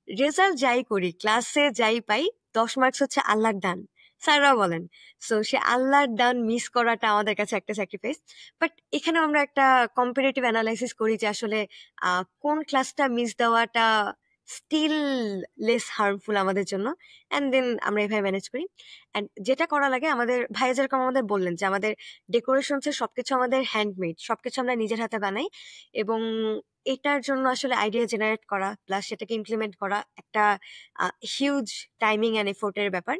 রেজাল্ট যাই করি ক্লাসে যাই পাই 10 মার্কস হচ্ছে আল্লাহর দান, স্যাররা বলেন। সো সে আল্লাহর দান মিস করাটা আমাদের কাছে একটা স্যাক্রিফাইস। বাট এখানে আমরা একটা কম্পারেটিভ অ্যানালাইসিস করি যে আসলে কোন ক্লাসটা মিস দেওয়াটা স্টিল লেস হার্মফুল আমাদের জন্য, অ্যান্ড দেন আমরা এভাবে ম্যানেজ করি। অ্যান্ড যেটা করা লাগে আমাদের ভাইয়া যেরকম আমাদের বললেন যে আমাদের ডেকোরেশনসের সবকিছু আমাদের হ্যান্ডমেড, সবকিছু আমরা নিজের হাতে বানাই এবং এটার জন্য আসলে আইডিয়া জেনারেট করা প্লাস সেটাকে ইমপ্লিমেন্ট করা একটা হিউজ টাইমিং অ্যান্ড এফোর্টের ব্যাপার।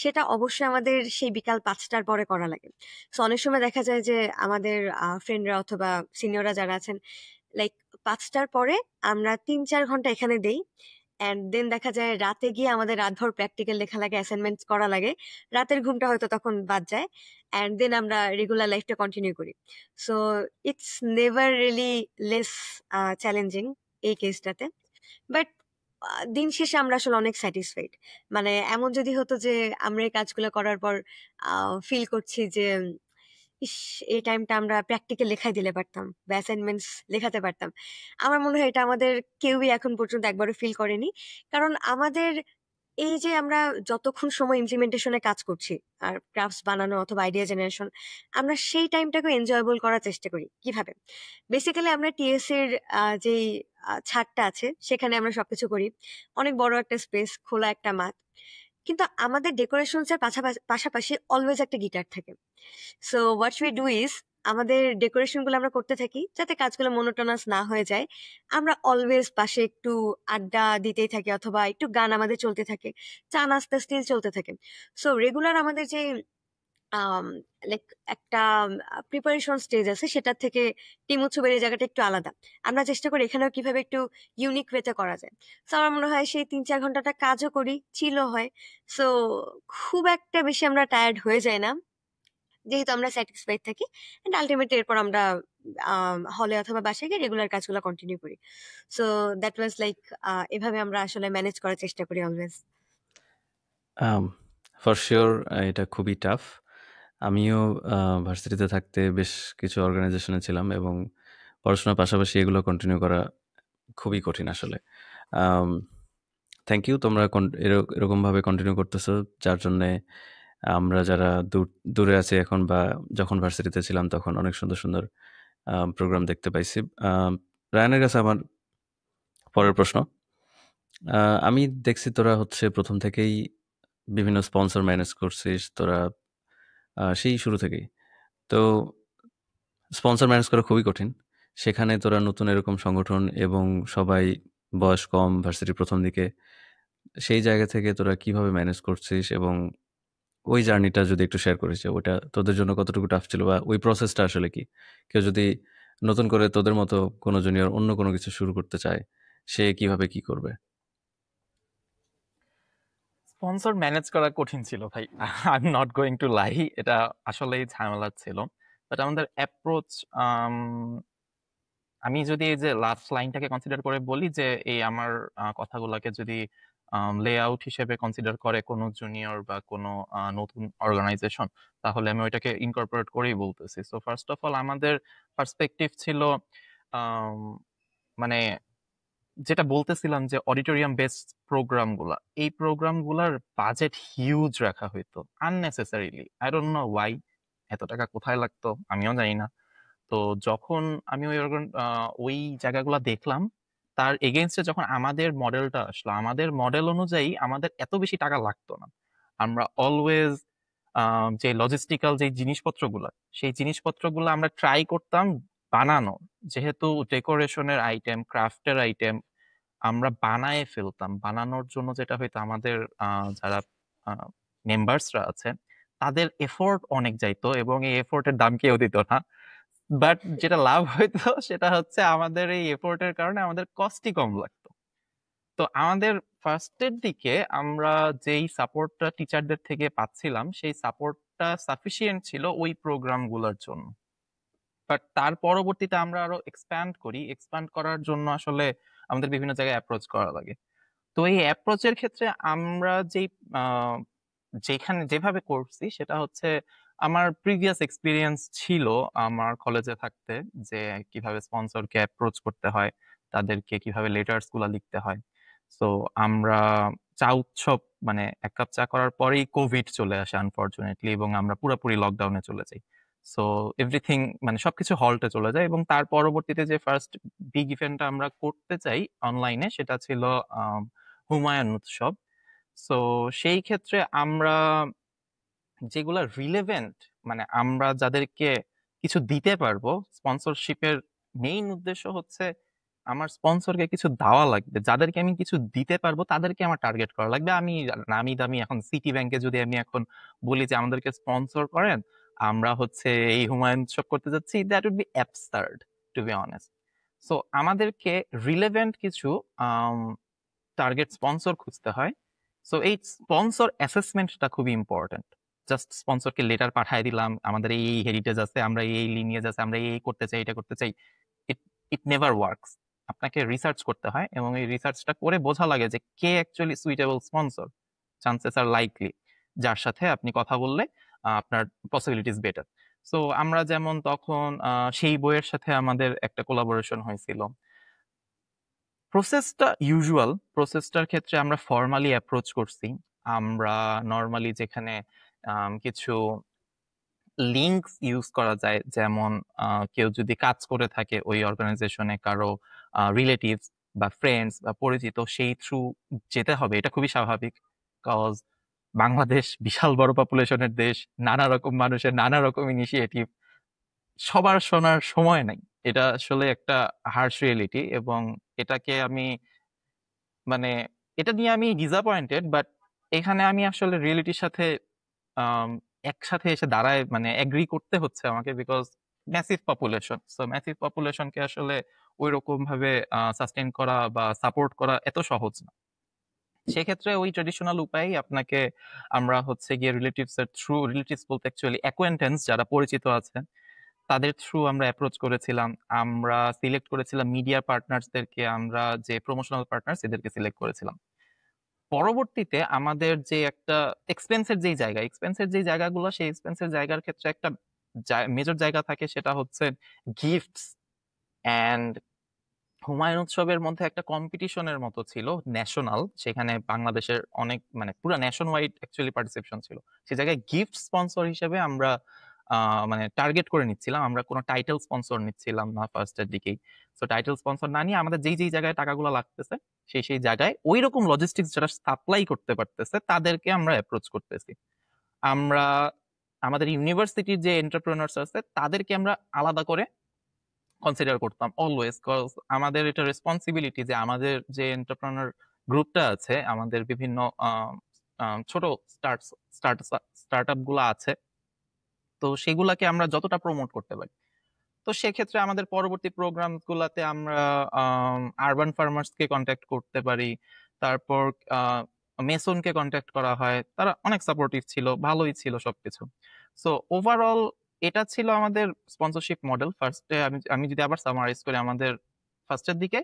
সেটা অবশ্যই আমাদের সেই বিকাল 5টার পরে করা লাগে। সো অনেক সময় দেখা যায় যে আমাদের ফ্রেন্ডরা অথবা সিনিয়ররা যারা আছেন লাইক 5টার পরে আমরা 3-4 ঘন্টা এখানে দেই অ্যান্ড দেন দেখা যায় রাতে গিয়ে আমাদের রাতভর প্র্যাকটিক্যাল লেখা লাগে, অ্যাসাইনমেন্টস করা লাগে, রাতের ঘুমটা হয়তো তখন বাদ যায় অ্যান্ড দেন আমরা রেগুলার লাইফটা কন্টিনিউ করি। So it's never really less challenging এই কেসটাতে। বাট দিন শেষে আমরা আসলে অনেক স্যাটিসফাইড। মানে এমন যদি হতো যে আমরা এই কাজগুলো করার পর ফিল করছি যে ইস এই টাইমটা আমরা প্র্যাকটিক্যাল লেখাই দিলে পারতাম বা অ্যাসাইনমেন্টস লেখাতে পারতাম, আমার মনে হয় এটা আমাদের কেউই এখন পর্যন্ত একবারও ফিল করেনি। কারণ আমাদের এই যে আমরা যতক্ষণ সময় ইমপ্লিমেন্টেশনে কাজ করছি আর ক্রাফটস বানানো অথবা আইডিয়া জেনারেশন, আমরা সেই টাইমটাকে এনজয়েবল করার চেষ্টা করি। কিভাবে? বেসিক্যালি আমরা টিএস এর যেই ছাদটা আছে সেখানে আমরা সবকিছু করি, অনেক বড় একটা স্পেস, খোলা একটা মাঠ, কিন্তু আমাদের ডেকোরেশনস এর পাশাপাশি অলওয়েজ একটা গিটার থাকে। So what we do is আমাদের ডেকোরেশন গুলো আমরা করতে থাকি যাতে কাজগুলো মনোটোনাস না হয়ে যায়। আমরা অলওয়েজ পাশে একটু আড্ডা দিতেই থাকি অথবা একটু গান আমাদের চলতে থাকে, চা নাস্তা স্টিল চলতে থাকে। সো রেগুলার আমাদের যে লাইক একটা প্রিপারেশন স্টেজ আছে সেটার থেকে টিম উৎসবের এই জায়গাটা একটু আলাদা। আমরা চেষ্টা করি এখানেও কিভাবে একটু ইউনিক ওয়েতে করা যায়। সো আমার মনে হয় সেই 3-4 ঘন্টাটা কাজও করি, চিলও হয়। সো খুব একটা বেশি আমরা টায়ার্ড হয়ে যায় না যেহেতু আমরা স্যাটিসফাইড থাকি। অ্যান্ড আলটিমেটলি এরপর আমরা হলে অথবা বাসায় গিয়ে রেগুলার কাজগুলো কন্টিনিউ করি। সো দ্যাট ওয়াজ লাইক এভাবে আমরা আসলে ম্যানেজ করার চেষ্টা করি অলওয়েজ। ফর শিওর এটা খুবই টাফ। আমিও ভার্সিটিতে থাকতে বেশ কিছু অর্গানাইজেশনে ছিলাম এবং পড়াশোনার পাশাপাশি এগুলো কন্টিনিউ করা খুবই কঠিন আসলে। থ্যাংক ইউ, তোমরা এরকমভাবে কন্টিনিউ করতেছো, যার জন্যে আমরা যারা দূরে আছি এখন বা যখন ভার্সিটিতে ছিলাম তখন অনেক সুন্দর সুন্দর প্রোগ্রাম দেখতে পাইছি। রায়ানের কাছে আমার পরের প্রশ্ন। আমি দেখছি তোরা হচ্ছে প্রথম থেকেই বিভিন্ন স্পন্সর ম্যানেজ করছিস তোরা, সেই শুরু থেকেই। তো স্পন্সর ম্যানেজ করা খুবই কঠিন। সেখানে তোরা নতুন এরকম সংগঠন এবং সবাই বয়স কম, ভার্সিটির প্রথম দিকে, সেই জায়গা থেকে তোরা কিভাবে ম্যানেজ করছিস এবং ওই জার্নিটা যদি একটু শেয়ার করিস যে ওটা তোদের জন্য কতটুকু টাফ ছিল বা ওই প্রসেসটা আসলে কি? কেউ যদি নতুন করে তোদের মতো কোনো জুনিয়র অন্য কোনো কিছু শুরু করতে চায়, সে কিভাবে কি করবে? স্পন্সর ম্যানেজ করা কঠিন ছিল ভাই, I am not going to lie, এটা আসলেই ঝামেলা ছিল। বাট আমাদের অ্যাপ্রোচ, আমি যদি এই যে লাস্ট লাইনটাকে কনসিডার করে বলি যে এই আমার কথাগুলোকে যদি লেআউট হিসেবে কনসিডার করে কোনো জুনিয়র বা কোনো নতুন অর্গানাইজেশন, তাহলে আমি ওইটাকে ইনকর্পোরেট করেই বলতেছি। সো ফার্স্ট অফ অল আমাদের পার্সপেক্টিভ ছিল, আম, মানে যেটা বলতেছিলাম যে অডিটোরিয়াম বেসড প্রোগ্রামগুলা, এই প্রোগ্রামগুলার বাজেট হিউজ রাখা হইতো unnecessarily. I don't know Y, এত টাকা কোথায় লাগতো আমিও জানি না। তো যখন আমি ওই জায়গাগুলো দেখলাম, তার এগেইনস্টে যখন আমাদের মডেলটা আসলো, আমাদের মডেল অনুযায়ী আমাদের এত বেশি টাকা লাগতো না। আমরা অলওয়েজ যে লজিস্টিক্যাল যে জিনিসপত্রগুলো, সেই জিনিসপত্রগুলো আমরা ট্রাই করতাম বানানো। যেহেতু ডেকোরেশনের আইটেম, ক্রাফটের আইটেম আমরা বানায় ফেলতাম। বানানোর জন্য যেটা হয়তো আমাদের যারা মেম্বার্সরা আছে তাদের এফোর্ট অনেক যাইতো এবং এই এফোর্টের দাম কেউ দিত না। বাট যেটা লাভ হইতো সেটা হচ্ছে আমাদের এই এফোর্টের কারণে আমাদের কস্টই কম লাগতো। তো আমাদের ফার্স্টের দিকে আমরা যেই সাপোর্টটা টিচারদের থেকে পাচ্ছিলাম, সেই সাপোর্টটা সাফিসিয়েন্ট ছিল ওই প্রোগ্রামগুলোর জন্য। বাট তার পরবর্তীতে আমরা আরো এক্সপ্যান্ড করি। এক্সপ্যান্ড করার জন্য আসলে আমাদের বিভিন্ন জায়গায় অ্যাপ্রোচ করা লাগে। তো এই অ্যাপ্রোচের ক্ষেত্রে আমরা আহ, যেখানে যেভাবে করছি সেটা হচ্ছে, আমার প্রিভিয়াস এক্সপিরিয়েন্স ছিল আমার কলেজে থাকতে, যে কিভাবে স্পন্সরকে অ্যাপ্রোচ করতে হয়, তাদেরকে কিভাবে লেটার্স গুলা লিখতে হয়। তো আমরা চা উৎসব, মানে এক কাপ চা করার পরেই কোভিড চলে আসে আনফরচুনেটলি, এবং আমরা পুরোপুরি লকডাউনে চলে যাই। সো এভরিথিং, মানে সবকিছু হল্টে চলে যায়, এবং তার পরবর্তীতে যে ফার্স্ট বিগ ইভেন্টটা আমরা করতে চাই অনলাইনে, সেটা ছিল হুমায়ুন উৎসব। সো সেই ক্ষেত্রে আমরা যেগুলা রিলেভেন্ট, মানে আমরা যাদেরকে কিছু দিতে পারবো, স্পন্সরশিপের মেইন উদ্দেশ্য হচ্ছে আমার স্পন্সরকে কিছু দেওয়া লাগবে, যাদেরকে আমি কিছু দিতে পারবো তাদেরকে আমার টার্গেট করা লাগবে। আমি নামি দামি এখন সিটি ব্যাংকে যদি আমি এখন বলি যে আমাদেরকে স্পন্সর করেন, আমরা হচ্ছে এই হুমায়ুন উৎসব করতে যাচ্ছি, that would be absurd to be honest. So আমাদেরকে রিলেভেন্ট কিছু টার্গেট স্পন্সর খুঁজতে হয়। সো এই স্পন্সর অ্যাসেসমেন্টটা খুবই ইম্পর্ট্যান্ট। জাস্ট স্পন্সরকে লেটার পাঠিয়ে দিলাম, আমাদের এই হেরিটেজ আছে, আমরা এই লিনিয়েজ আছে, আমরা এই করতে চাই, এটা করতে চাই, ইট ইট নেভার ওয়ার্কস। আপনাকে রিসার্চ করতে হয়, এবং এই রিসার্চটা করে বোঝা লাগে যে কে actually suitable sponsor, chances are likely, যার সাথে আপনি কথা বললে আপনার পসিবিলিটিস বেটার। সো আমরা যেমন তখন সেই বইয়ের সাথে আমাদের একটা কোলাবোরেশন হয়েছিল। প্রসেসটা ইউজুয়াল, প্রসেসটার ক্ষেত্রে আমরা ফর্মালি অ্যাপ্রোচ করছি। আমরা নর্মালি যেখানে কিছু লিঙ্কস ইউজ করা যায়, যেমন কেউ যদি কাজ করে থাকে ওই অর্গানাইজেশনে, কারো রিলেটিভস বা ফ্রেন্ডস বা পরিচিত, সেই থ্রু যেতে হবে, এটা খুবই স্বাভাবিক। কজ বাংলাদেশ বিশাল বড় পপুলেশনের দেশ, নানা রকম মানুষের নানা রকম ইনিশিয়েটিভ, সবার শোনার সময় নাই। এটা আসলে একটা হার্শ রিয়েলিটি, এবং এটাকে আমি, মানে এটা নিয়ে আমি ডিসঅ্যাপয়েন্টেড, বাট এখানে আমি আসলে রিয়েলিটির সাথে আম, একসাথে এসে দাঁড়ায়, মানে এগ্রি করতে হচ্ছে আমাকে, because massive population. So massive পপুলেশনকে আসলে ওই রকম ভাবে সাস্টেইন করা বা সাপোর্ট করা এত সহজ না। সেক্ষেত্রে ওই ট্রেডিশনাল উপায় আপনাকে, আমরা হচ্ছে গিয়ে রিলেটিভস এর থ্রু, রিলেটিভস বলতে অ্যাকচুয়ালি অ্যাকোয়েন্টেন্স যারা পরিচিত আছে, তাদের থ্রু আমরা অ্যাপ্রোচ করেছিলাম। আমরা সিলেক্ট করেছিলাম মিডিয়া পার্টনার্সদেরকে, আমরা যে প্রমোশনাল পার্টনার্স এদেরকে সিলেক্ট করেছিলাম। পরবর্তীতে আমাদের যে একটা এক্সপেন্সের যেই জায়গাগুলো, সেই এক্সপেন্সের জায়গার ক্ষেত্রে একটা মেজর জায়গা থাকে, সেটা হচ্ছে গিফটস অ্যান্ড হুমায়ুন উৎসবের মধ্যে একটা কম্পিটিশনের মতো ছিল ন্যাশনাল, সেখানে বাংলাদেশের অনেক মানে পুরো ন্যাশন ওয়াইড অ্যাকচুয়ালি পার্টিসিপেশন ছিল। সে জায়গায় গিফট স্পন্সর হিসেবে আমরা মানে টার্গেট করে নিচ্ছিলাম, আমরা কোনো টাইটেল স্পন্সর নিচ্ছিলাম না ফার্স্টের দিকেই। তো টাইটেল স্পন্সর না নিয়ে আমাদের যেই জায়গায় টাকাগুলো লাগতেছে সেই জায়গায় ওই রকম লজিস্টিক্স যারা সাপ্লাই করতে পারতেছে তাদেরকে আমরা অ্যাপ্রোচ করতেছি। আমরা আমাদের ইউনিভার্সিটির যে এন্টারপ্রেনার্স আছে তাদেরকে আমরা আলাদা করে কনসিডার করতাম অলওয়েজ, কজ আমাদের এটা রেসপন্সিবিলিটি যে আমাদের যে এন্টারপ্রেনার গ্রুপটা আছে, আমাদের বিভিন্ন ছোট স্টার্ট আপ গুলো আছে, তো সেগুলাকে আমরা যতটা প্রমোট করতে পারি। তো সেক্ষেত্রে আমাদের পরবর্তী প্রোগ্রাম গুলাতে আমরা আরবান ফার্মার্স কে কন্ট্যাক্ট করতে পারি, তারপর মেসনকে কন্ট্যাক্ট করা হয়, তারা অনেক সাপোর্টিভ ছিল, ভালোই ছিল সবকিছু। সো ওভারঅল এটা ছিল আমাদের স্পন্সরশিপ মডেল। ফার্স্টে আমি যদি আবার সামারাইজ করি, আমাদের ফার্স্টের দিকে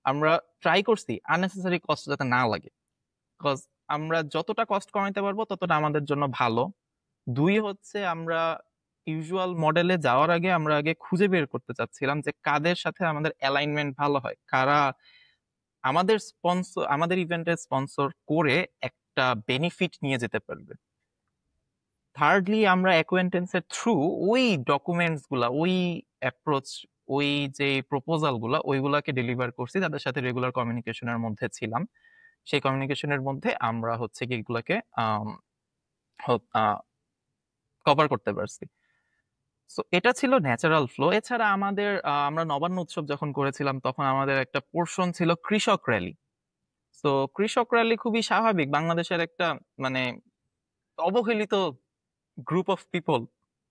আমরা ট্রাই করছি আননেসেসারি কস্ট যাতে না লাগে, বিকজ আমরা যতটা কস্ট কমাইতে পারবো ততটা আমাদের জন্য ভালো। দুই হচ্ছে আমরা ইউজুয়াল মডেলে যাওয়ার আগে আমরা আগে খুঁজে বের করতে চাচ্ছিলাম যে কাদের সাথে আমাদের অ্যালাইনমেন্ট ভালো হয়, কারা আমাদের ইভেন্টের স্পন্সর করে একটা বেনিফিট নিয়ে যেতে পারবে। থার্ডলি আমরা অ্যাকোয়েন্টেন্সের থ্রু ওই ডকুমেন্টস গুলা, ওই অ্যাপ্রোচ, ওই যে প্রপোজাল গুলা, ওইগুলাকে ডেলিভার করছি, তাদের সাথে রেগুলার কমিউনিকেশনের মধ্যে ছিলাম। সেই কমিউনিকেশনের মধ্যে আমরা হচ্ছে কি এগুলাকে কভার করতে পারছি। সো এটা ছিল ন্যাচারাল ফ্লো। এছাড়া আমাদের আমরা নবান্ন উৎসব যখন করেছিলাম তখন আমাদের একটা পোর্শন ছিল কৃষক র্যালি। তো কৃষক র্যালি খুবই স্বাভাবিক, বাংলাদেশের একটা মানে অবহেলিত গ্রুপ অফ পিপল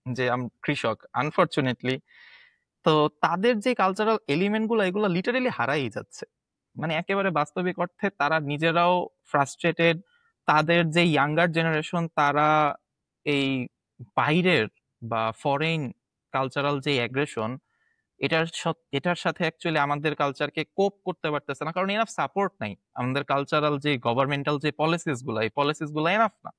যে কৃষক, আনফরচুনেটলি। তো তাদের যে কালচারাল এলিমেন্ট গুলো, এগুলো লিটারেলি হারাই যাচ্ছে, মানে একেবারে বাস্তবিক অর্থে তারা নিজেরাও ফ্রাস্ট্রেটেড। তাদের যে ইয়াঙ্গার জেনারেশন, তারা এই বাইরের বা ফরেন কালচারাল যে অ্যাগ্রেশন, এটার সাথে অ্যাকচুয়ালি আমাদের কালচারকে কোপ করতে পারতেছে না, কারণ এনাফ সাপোর্ট নাই। আমাদের কালচারাল যে গভর্নমেন্টাল যে পলিসিস গুলো, এই পলিসিস গুলো এনাফ না।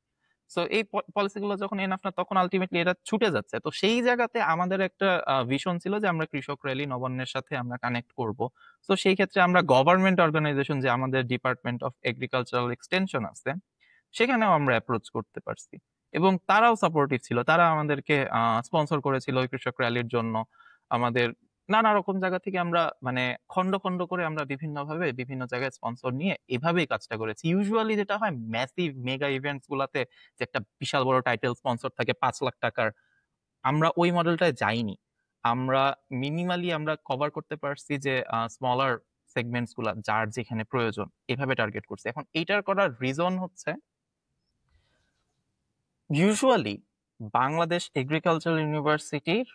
সো এই পলিসি গুলো যখন এনাফ না, তখন আলটিমেটলি এটা ছুটে যাচ্ছে। তো সেই জায়গাতে আমাদের একটা ভিশন ছিল যে আমরা কৃষক র্যালি নবান্নের সাথে আমরা কানেক্ট করব। তো সেই ক্ষেত্রে আমরা গভর্নমেন্ট অর্গানাইজেশন যে আমাদের ডিপার্টমেন্ট অফ এগ্রিকালচারাল এক্সটেনশন আছে, সেখানেও আমরা অ্যাপ্রোচ করতে পারছি, এবং তারাও সাপোর্টিভ ছিল। তারা আমাদেরকে স্পন্সর করেছিল ওই কৃষক র্যালির জন্য। আমাদের নানা রকম জায়গা থেকে আমরা মানে খন্ড খন্ড করে আমরা বিভিন্নভাবে বিভিন্ন জায়গায় স্পন্সর নিয়ে এভাবেই কাজটা করেছি। ইউজুয়ালি যেটা হয় ম্যাসিভ মেগা ইভেন্টস গুলাতে, যে একটা বিশাল বড় টাইটেল স্পন্সর থাকে 5 লাখ টাকার, আমরা ওই মডেলটায় যাইনি। আমরা মিনিমালি আমরা কভার করতে পারছি যে স্মলার সেগমেন্টস গুলা, যার যেখানে প্রয়োজন, এভাবে টার্গেট করছি। এখন এইটার করার রিজন হচ্ছে ইউজুয়ালি বাংলাদেশ এগ্রিকালচার ইউনিভার্সিটির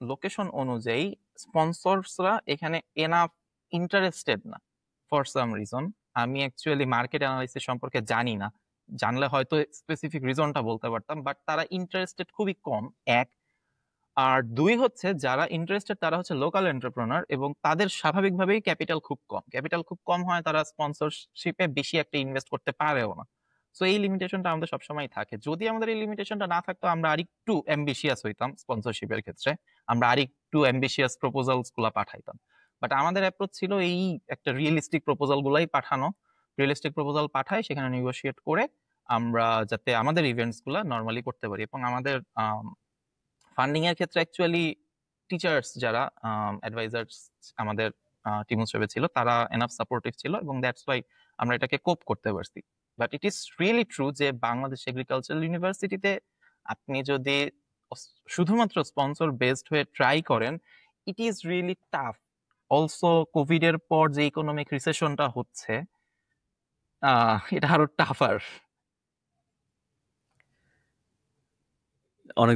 লোকেশন অনুযায়ী স্পন্সরসরা এখানে এনাফ ইন্টারেস্টেড না ফর সাম রিজন। আমি অ্যাকচুয়ালি মার্কেট অ্যানালাইসিস সম্পর্কে জানি না, জানলে হয়তো স্পেসিফিক রিজনটা বলতে পারতাম, বাট তারা ইন্টারেস্টেড খুবই কম, এক। আর দুই হচ্ছে যারা ইন্টারেস্টেড তারা হচ্ছে লোকাল এন্টারপ্রেনার, এবং তাদের স্বাভাবিকভাবেই ক্যাপিটাল খুব কম হয়, তারা স্পন্সরশিপে বেশি একটা ইনভেস্ট করতে পারেও না। সো এই লিমিটেশনটা আমাদের সবসময় থাকে। যদি আমাদের এই লিমিটেশনটা না থাকতো, আমরা আরেকটু অ্যাম্বিশিয়াস হইতাম স্পন্সরশিপের ক্ষেত্রে, আমরা আরেকটু অ্যাম্বিশিয়াস প্রপোজালস গুলা পাঠাইতাম। বাট আমাদের অ্যাপ্রোচ ছিল এই একটা রিয়েলিস্টিক প্রপোজাল গুলাই পাঠানো, রিয়েলিস্টিক প্রপোজাল পাঠাই, সেখানে নেগোশিয়েট করে আমরা যাতে আমাদের ইভেন্টস গুলা নর্মালি করতে পারি। এবং আমাদের ফান্ডিং এর ক্ষেত্রে অ্যাকচুয়ালি টিচার্স যারা অ্যাডভাইজার্স আমাদের টিম উৎসবে ছিল, তারা এনাফ সাপোর্টিভ ছিল, এবং দ্যাটস ওয়াই আমরা এটাকে কোপ করতে পারছি। But it is really true যে বাংলাদেশ এগ্রিকালচারাল ইউনিভার্সিটিতে আপনি যদি শুধুমাত্র স্পন্সর বেসড হয়ে ট্রাই করেন, it is really tough. Also Covid এর পর যে ইকোনমিক রিসেশনটা হচ্ছে, এটা আরো টাফার। অনেক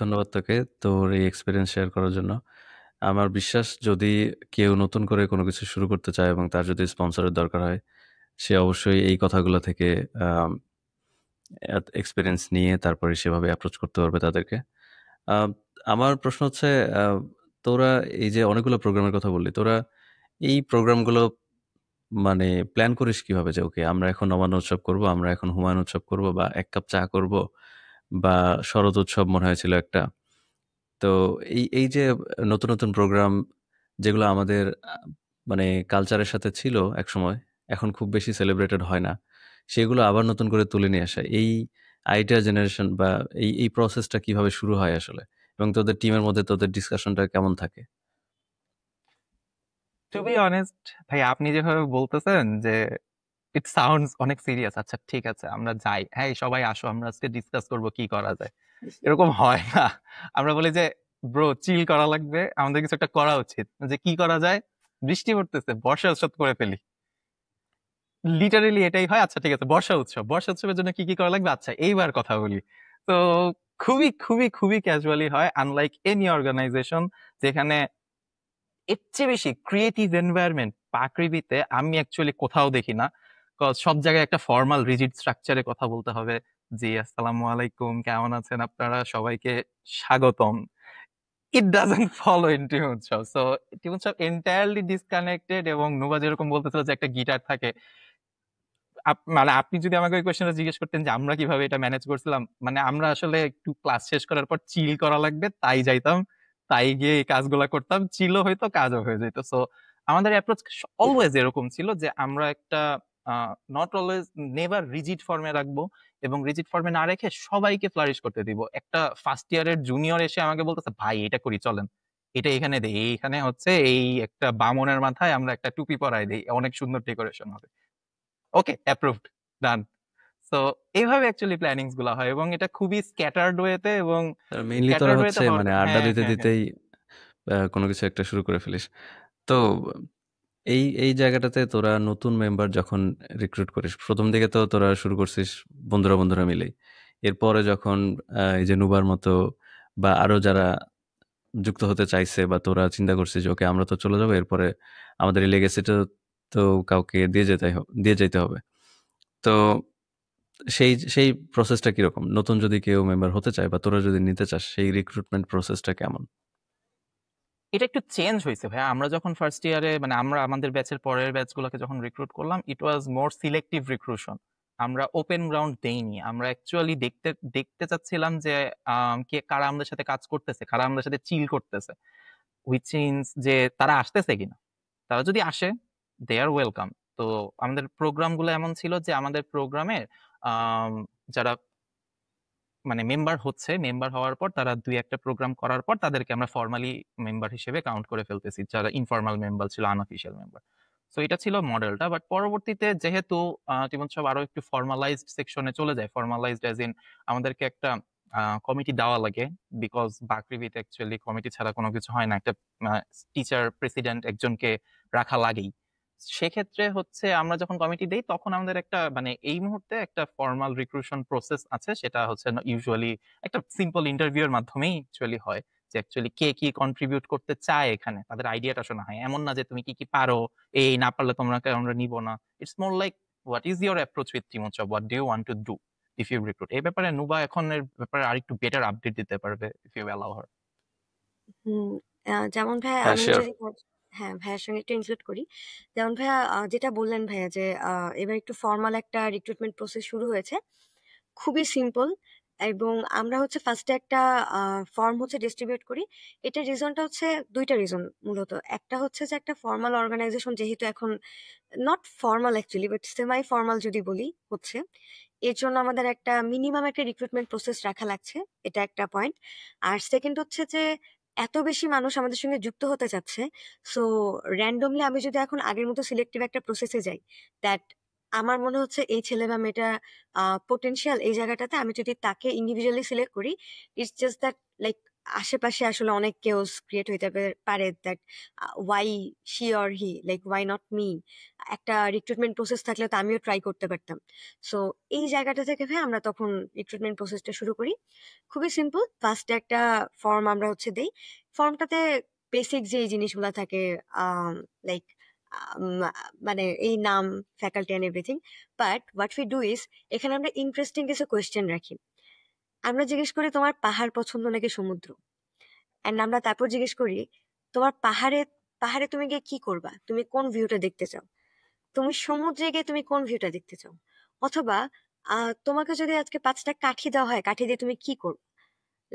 ধন্যবাদ তোকে তোর এই এক্সপিরিয়েন্স শেয়ার করার জন্য। আমার বিশ্বাস যদি কেউ নতুন করে কোনো কিছু শুরু করতে চায় এবং তার যদি স্পন্সরের দরকার হয়, সে অবশ্যই এই কথাগুলো থেকে এক্সপিরিয়েন্স নিয়ে তারপরে সেভাবে অ্যাপ্রোচ করতে পারবে তাদেরকে। আমার প্রশ্ন হচ্ছে, তোরা এই যে অনেকগুলো প্রোগ্রামের কথা বললি, তোরা এই প্রোগ্রামগুলো মানে প্ল্যান করিস কিভাবে যে ওকে আমরা এখন নবান্ন উৎসব করব, আমরা এখন হুমায়ুন উৎসব করব, বা এক কাপ চা করব, বা শরৎ উৎসব মনে হয়েছিল একটা। তো এই যে নতুন নতুন প্রোগ্রাম যেগুলো আমাদের মানে কালচারের সাথে ছিল একসময়, এখন খুব বেশি সেলিব্রেটেড হয় না, সেগুলো আবার নতুন করে তুলে নিয়ে আসা, এই আইডিয়া জেনারেশন বা এই প্রসেসটা কিভাবে শুরু হয় আসলে, এবং তোদের টিমের মধ্যে তোদের ডিসকাশনটা কেমন থাকে? টু বি অনেস্ট ভাই, আপনি যেভাবে বলতেছেন যে ইট সাউন্ডস অনেক সিরিয়াস, আচ্ছা ঠিক আছে আমরা যাই, হ্যাঁ সবাই আসো আমরা আজকে ডিসকাস করব কি করা যায়, এরকম হয় না। আমরা বলি যে ব্রো চিল করা লাগবে, আমাদের কিছু একটা করা উচিত, যে কি করা যায়, বৃষ্টি পড়তেছে বর্ষা উৎসব করে ফেলি, লিটারেলি এটাই হয়। আচ্ছা ঠিক আছে বর্ষা উৎসব, বর্ষা উৎসবের জন্য কি কি করা লাগবে, আচ্ছা এইবার কথা বলি। তো খুবই খুবই খুবই ক্যাজুয়ালি হয়, আনলাইক এনি অর্গানাইজেশন যেখানে এর চেয়ে বেশি ক্রিয়েটিভ এনভায়রনমেন্ট পাকৃতিতে আমি অ্যাকচুয়ালি কোথাও দেখি না। 'Cause সব জায়গায় একটা ফর্মাল রিজিড স্ট্রাকচারে কথা বলতে হবে। জি আসসালামু আলাইকুম, কেমন আছেন আপনারা, সবাইকে স্বাগতম। It doesn't follow in team উৎসব। সো টিম উৎসব এন্টায়ারলি ডিসকানেক্টেড। এবং নুবা যেরকম বলতেছিল যে একটা গিটার থাকে, মানে আপনি যদি আমাকে ওই কোয়েশ্চেনটা জিজ্ঞেস করতেন যে আমরা কিভাবে এটা ম্যানেজ করছিলাম, মানে আমরা আসলে একটু ক্লাস শেষ করার পর চিল করা লাগবে তাই যাইতাম, তাই গিয়ে এই কাজগুলা করতাম, চিলও হইতো কাজও হয়ে যেত। সো আমাদের অ্যাপ্রোচ অলওয়েজ এরকম ছিল যে আমরা একটা নট অলওয়েজ, নেভার রিজিড ফর্মে রাখবো, এবং রিজিড ফর্মে না রেখে সবাইকে ফ্লারিশ করতে দিব। একটা ফার্স্ট ইয়ারের জুনিয়র এসে আমাকে বলতেছে ভাই এটা করি চলেন, এটা এখানে দেই, এইখানে হচ্ছে এই একটা বামনের মাথায় আমরা একটা টুপি পরাই দেই, অনেক সুন্দর ডেকোরেশন হবে, ওকে অ্যাপ্রুভড, ডান। সো এইভাবে অ্যাকচুয়ালি প্ল্যানিংস গুলা হয়, এবং এটা খুবই স্ক্যাটার্ড ওয়েতে, এবং মেইনলি তোরা স্ক্যাটার্ড ওয়েতে হচ্ছে হওয়ার মানে আড্ডা হ্যাঁ দিতে হ্যাঁ হ্যাঁ। দিতেই কোনো কিছু একটা শুরু করে ফেলিস। তো এই জায়গাটাতে তোরা নতুন মেম্বার যখন রিক্রুট করিস, প্রথম দিকে তো তোরা শুরু করছিস বন্ধুরা বন্ধুরা মিলেই। এরপরে যখন এই যে নুবার মতো বা আরো যারা যুক্ত হতে চাইছে, বা তোরা চিন্তা করছিস ওকে আমরা তো চলে যাবো, এরপরে আমাদের এই লেগেসিটা তো কাউকে দিয়ে যেতে হবে। তো সেই সেই প্রসেসটা কিরকম, নতুন যদি কেউ মেম্বার হতে চায় বা তোরা যদি নিতে চাস, সেই রিক্রুটমেন্ট প্রসেসটা কেমন? এটা একটু চেঞ্জ হয়েছে ভাই। আমরা যখন ফার্স্ট ইয়ারে, মানে আমরা আমাদের ব্যাচের পরের ব্যাচ গুলোকে যখন রিক্রুট করলাম, ইট ওয়াজ মোর সিলেক্টিভ রিক্রুশন। আমরা ওপেন গ্রাউন্ড দেইনি, আমরা অ্যাকচুয়ালি দেখতে দেখতে চাচ্ছিলাম যে কে কারা আমাদের সাথে কাজ করতেছে, কারা আমাদের সাথে চিল করতেছে, হুইচ মিনস যে তারা আসতেছে কিনা। তারা যদি আসে দে আর ওয়েলকাম। তো আমাদের প্রোগ্রামগুলো এমন ছিল যে আমাদের প্রোগ্রামের যারা মানে মেম্বার হচ্ছে, মেম্বার হওয়ার পর তারা দুই একটা প্রোগ্রাম করার পর তাদেরকে আমরা ফর্মালি মেম্বার হিসেবে কাউন্ট করে ফেলতেছি, যারা ইনফর্মাল মেম্বার ছিল, আনঅফিসিয়াল মেম্বার। সো এটা ছিল মডেলটা। বাট পরবর্তীতে যেহেতু টিমন সব আরো একটু ফর্মালাইজড সেকশনে চলে যায়, ফর্মালাইজড অ্যাজ ইন আমাদেরকে একটা কমিটি দেওয়া লাগে, বিকজ বাকৃবিতে অ্যাকচুয়ালি কমিটি ছাড়া কোনো কিছু হয় না, একটা টিচার প্রেসিডেন্ট একজনকে রাখা লাগেই। সেক্ষেত্রে হচ্ছে আমরা যখন কমিটি দেই তখন আমাদের একটা মানে এই মুহূর্তে একটা ফর্মাল রিক্রুশন প্রসেস আছে, সেটা হচ্ছে ইউজুয়ালি একটা সিম্পল ইন্টারভিউর মাধ্যমেই অ্যাকচুয়ালি হয়, যে অ্যাকচুয়ালি কে কি কন্ট্রিবিউট করতে চায়, এখানে তাদের আইডিয়াটা শোনা হয়। এমন না যে তুমি কি কি পারো, এই না পারলে তোমাকে আমরা নিব না। It's more like what is your approach with team Utsab, what do you want to do if you recruit. এই ব্যাপারে নুবা এখন এর ব্যাপারে আরেকটু বেটার আপডেট দিতে পারবে ইফ ইউ অ্যালাউ হার। হুম, যেমন ভাইয়া হ্যাঁ, আমি শিওর। যদি হ্যাঁ ভাইয়ার সঙ্গে একটু ইনক্লুড করি। যেমন ভাইয়া যেটা বললেন ভাইয়া যে এবার একটু ফর্মাল একটা রিক্রুটমেন্ট প্রসেস শুরু হয়েছে, খুবই সিম্পল। এবং আমরা হচ্ছে ফার্স্টে একটা ফর্ম হচ্ছে ডিস্ট্রিবিউট করি। এটার রিজনটা হচ্ছে দুইটা রিজন মূলত। একটা হচ্ছে যে একটা ফর্মাল অর্গানাইজেশন যেহেতু এখন not formal actually but semai formal যদি বলি হচ্ছে, এর জন্য আমাদের একটা মিনিমাম একটা রিক্রুটমেন্ট প্রসেস রাখা লাগছে, এটা একটা পয়েন্ট। আর সেকেন্ড হচ্ছে যে এত বেশি মানুষ আমাদের সঙ্গে যুক্ত হতে চাচ্ছে, সো র্যান্ডমলি আমি যদি এখন আগের মতো সিলেক্টিভ একটা প্রসেসে যাই, দ্যাট আমার মনে হচ্ছে এই ছেলে বা মেয়েটা পোটেনশিয়াল এই জায়গাটাতে, আমি যদি তাকে ইন্ডিভিজুয়ালি সিলেক্ট করি, ইটস জাস্ট দ্যাট লাইক আশেপাশে আসলে অনেক কেওস ক্রিয়েট হইতে পারে, that why she or he, like why not me. একটা রিক্রুটমেন্ট প্রসেস থাকলে তো আমিও ট্রাই করতে পারতাম। সো এই জায়গাটা থেকে ভাই আমরা তখন রিক্রুটমেন্ট প্রসেসটা শুরু করি। খুবই সিম্পল, ফার্স্টে একটা ফর্ম আমরা হচ্ছে দেই। ফর্মটাতে বেসিক যে জিনিসগুলো থাকে, লাইক মানে এই নাম, faculty and everything. But what we do is, এখানে আমরা ইন্টারেস্টিং কিছু কোয়েশ্চেন রাখি। আমরা জিজ্ঞেস করি তোমার পাহাড় পছন্দ নাকি সমুদ্র, অ্যান্ড আমরা তারপর জিজ্ঞেস করি তোমার পাহাড়ে পাহাড়ে তুমি গিয়ে কি করবা, তুমি কোন ভিউটা দেখতে চাও। তুমি সমুদ্রে গিয়ে তুমি কোন ভিউটা দেখতে চাও, অথবা তোমাকে যদি আজকে 5টা কাঠি দেওয়া হয়, কাঠি দিয়ে তুমি কি করবে,